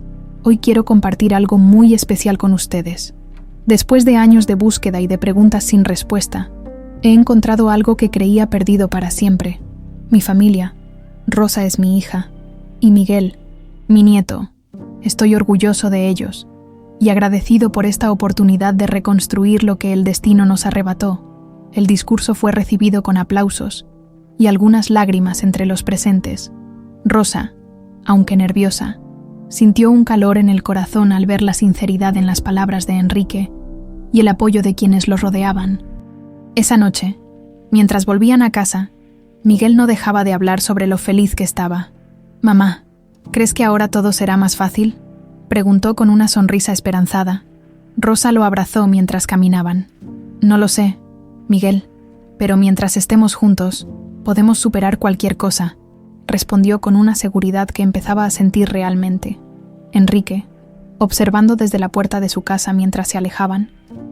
Hoy quiero compartir algo muy especial con ustedes. Después de años de búsqueda y de preguntas sin respuesta, he encontrado algo que creía perdido para siempre. Mi familia. Rosa es mi hija. Y Miguel, mi nieto. Estoy orgulloso de ellos y agradecido por esta oportunidad de reconstruir lo que el destino nos arrebató. El discurso fue recibido con aplausos y algunas lágrimas entre los presentes. Rosa, aunque nerviosa, sintió un calor en el corazón al ver la sinceridad en las palabras de Enrique y el apoyo de quienes lo rodeaban. Esa noche, mientras volvían a casa, Miguel no dejaba de hablar sobre lo feliz que estaba. «Mamá, ¿crees que ahora todo será más fácil?», preguntó con una sonrisa esperanzada. Rosa lo abrazó mientras caminaban. «No lo sé, Miguel, pero mientras estemos juntos, podemos superar cualquier cosa», respondió con una seguridad que empezaba a sentir realmente. Enrique, observando desde la puerta de su casa mientras se alejaban,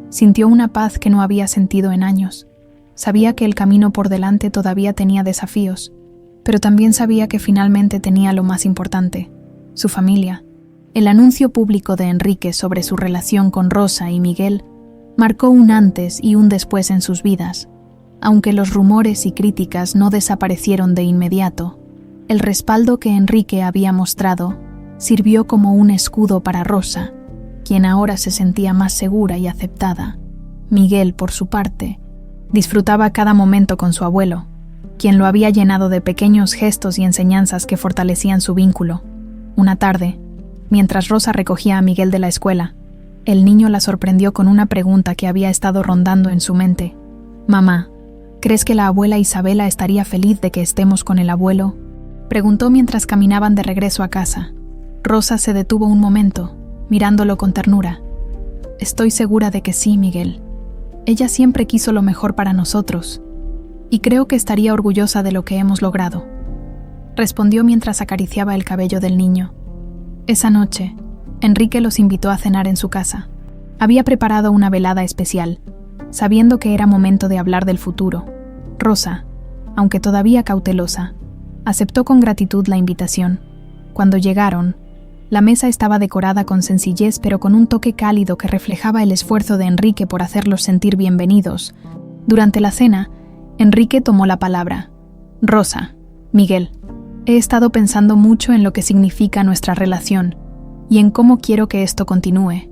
sintió una paz que no había sentido en años. Sabía que el camino por delante todavía tenía desafíos, pero también sabía que finalmente tenía lo más importante, su familia. El anuncio público de Enrique sobre su relación con Rosa y Miguel marcó un antes y un después en sus vidas. Aunque los rumores y críticas no desaparecieron de inmediato, el respaldo que Enrique había mostrado sirvió como un escudo para Rosa, quien ahora se sentía más segura y aceptada. Miguel, por su parte, disfrutaba cada momento con su abuelo, quien lo había llenado de pequeños gestos y enseñanzas que fortalecían su vínculo. Una tarde, mientras Rosa recogía a Miguel de la escuela, el niño la sorprendió con una pregunta que había estado rondando en su mente. «Mamá, ¿crees que la abuela Isabela estaría feliz de que estemos con el abuelo?», preguntó mientras caminaban de regreso a casa. Rosa se detuvo un momento, mirándolo con ternura. «Estoy segura de que sí, Miguel. Ella siempre quiso lo mejor para nosotros, y creo que estaría orgullosa de lo que hemos logrado», respondió mientras acariciaba el cabello del niño. Esa noche, Enrique los invitó a cenar en su casa. Había preparado una velada especial, sabiendo que era momento de hablar del futuro. Rosa, aunque todavía cautelosa, aceptó con gratitud la invitación. Cuando llegaron, la mesa estaba decorada con sencillez pero con un toque cálido que reflejaba el esfuerzo de Enrique por hacerlos sentir bienvenidos. Durante la cena, Enrique tomó la palabra. «Rosa, Miguel, he estado pensando mucho en lo que significa nuestra relación y en cómo quiero que esto continúe.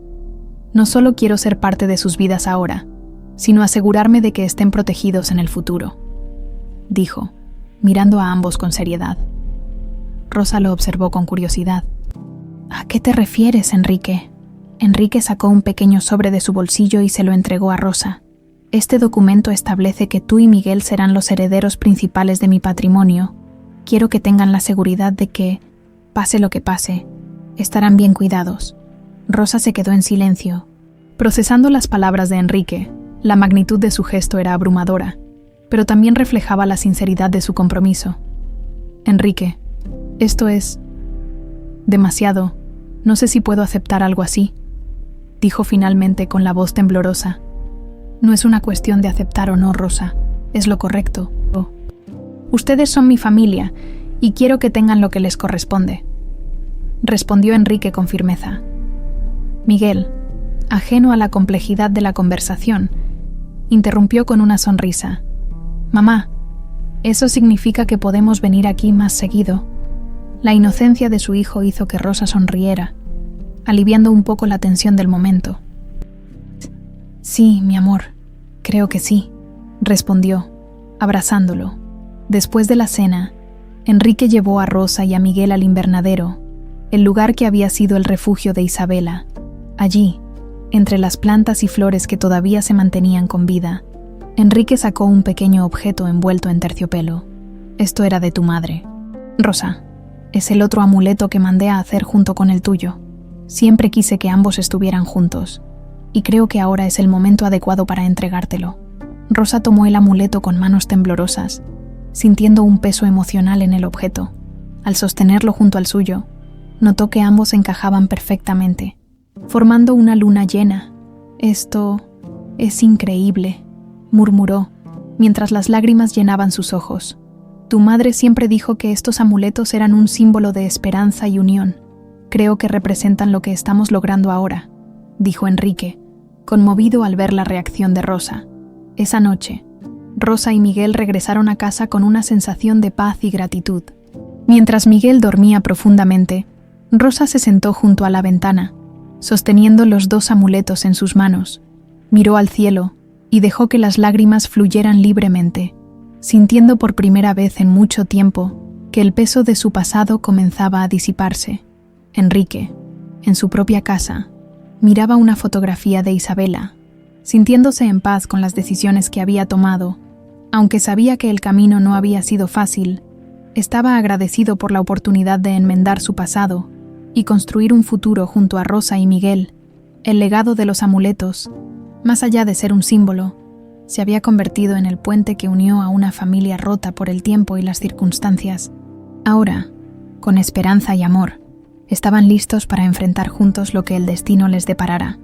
No solo quiero ser parte de sus vidas ahora, sino asegurarme de que estén protegidos en el futuro», dijo, mirando a ambos con seriedad. Rosa lo observó con curiosidad. «¿A qué te refieres, Enrique?». Enrique sacó un pequeño sobre de su bolsillo y se lo entregó a Rosa. «Este documento establece que tú y Miguel serán los herederos principales de mi patrimonio. Quiero que tengan la seguridad de que, pase lo que pase, estarán bien cuidados». Rosa se quedó en silencio, procesando las palabras de Enrique. La magnitud de su gesto era abrumadora, pero también reflejaba la sinceridad de su compromiso. «Enrique, esto es demasiado. No sé si puedo aceptar algo así», dijo finalmente con la voz temblorosa. «No es una cuestión de aceptar o no, Rosa. Es lo correcto. Ustedes son mi familia y quiero que tengan lo que les corresponde», respondió Enrique con firmeza. Miguel, ajeno a la complejidad de la conversación, interrumpió con una sonrisa. «Mamá, eso significa que podemos venir aquí más seguido». La inocencia de su hijo hizo que Rosa sonriera, aliviando un poco la tensión del momento. «Sí, mi amor, creo que sí», respondió, abrazándolo. Después de la cena, Enrique llevó a Rosa y a Miguel al invernadero, el lugar que había sido el refugio de Isabela. Allí, Entre las plantas y flores que todavía se mantenían con vida, Enrique sacó un pequeño objeto envuelto en terciopelo. Esto era de tu madre. Rosa, es el otro amuleto que mandé a hacer junto con el tuyo. Siempre quise que ambos estuvieran juntos, y creo que ahora es el momento adecuado para entregártelo. Rosa tomó el amuleto con manos temblorosas, sintiendo un peso emocional en el objeto. Al sostenerlo junto al suyo, notó que ambos encajaban perfectamente, formando una luna llena. «Esto es increíble», murmuró, mientras las lágrimas llenaban sus ojos. «Tu madre siempre dijo que estos amuletos eran un símbolo de esperanza y unión. Creo que representan lo que estamos logrando ahora», dijo Enrique, conmovido al ver la reacción de Rosa. Esa noche, Rosa y Miguel regresaron a casa con una sensación de paz y gratitud. Mientras Miguel dormía profundamente, Rosa se sentó junto a la ventana, sosteniendo los dos amuletos en sus manos. Miró al cielo y dejó que las lágrimas fluyeran libremente, sintiendo por primera vez en mucho tiempo que el peso de su pasado comenzaba a disiparse. Enrique, en su propia casa, miraba una fotografía de Isabela, sintiéndose en paz con las decisiones que había tomado. Aunque sabía que el camino no había sido fácil, estaba agradecido por la oportunidad de enmendar su pasado y construir un futuro junto a Rosa y Miguel. El legado de los amuletos, más allá de ser un símbolo, se había convertido en el puente que unió a una familia rota por el tiempo y las circunstancias. Ahora, con esperanza y amor, estaban listos para enfrentar juntos lo que el destino les deparara.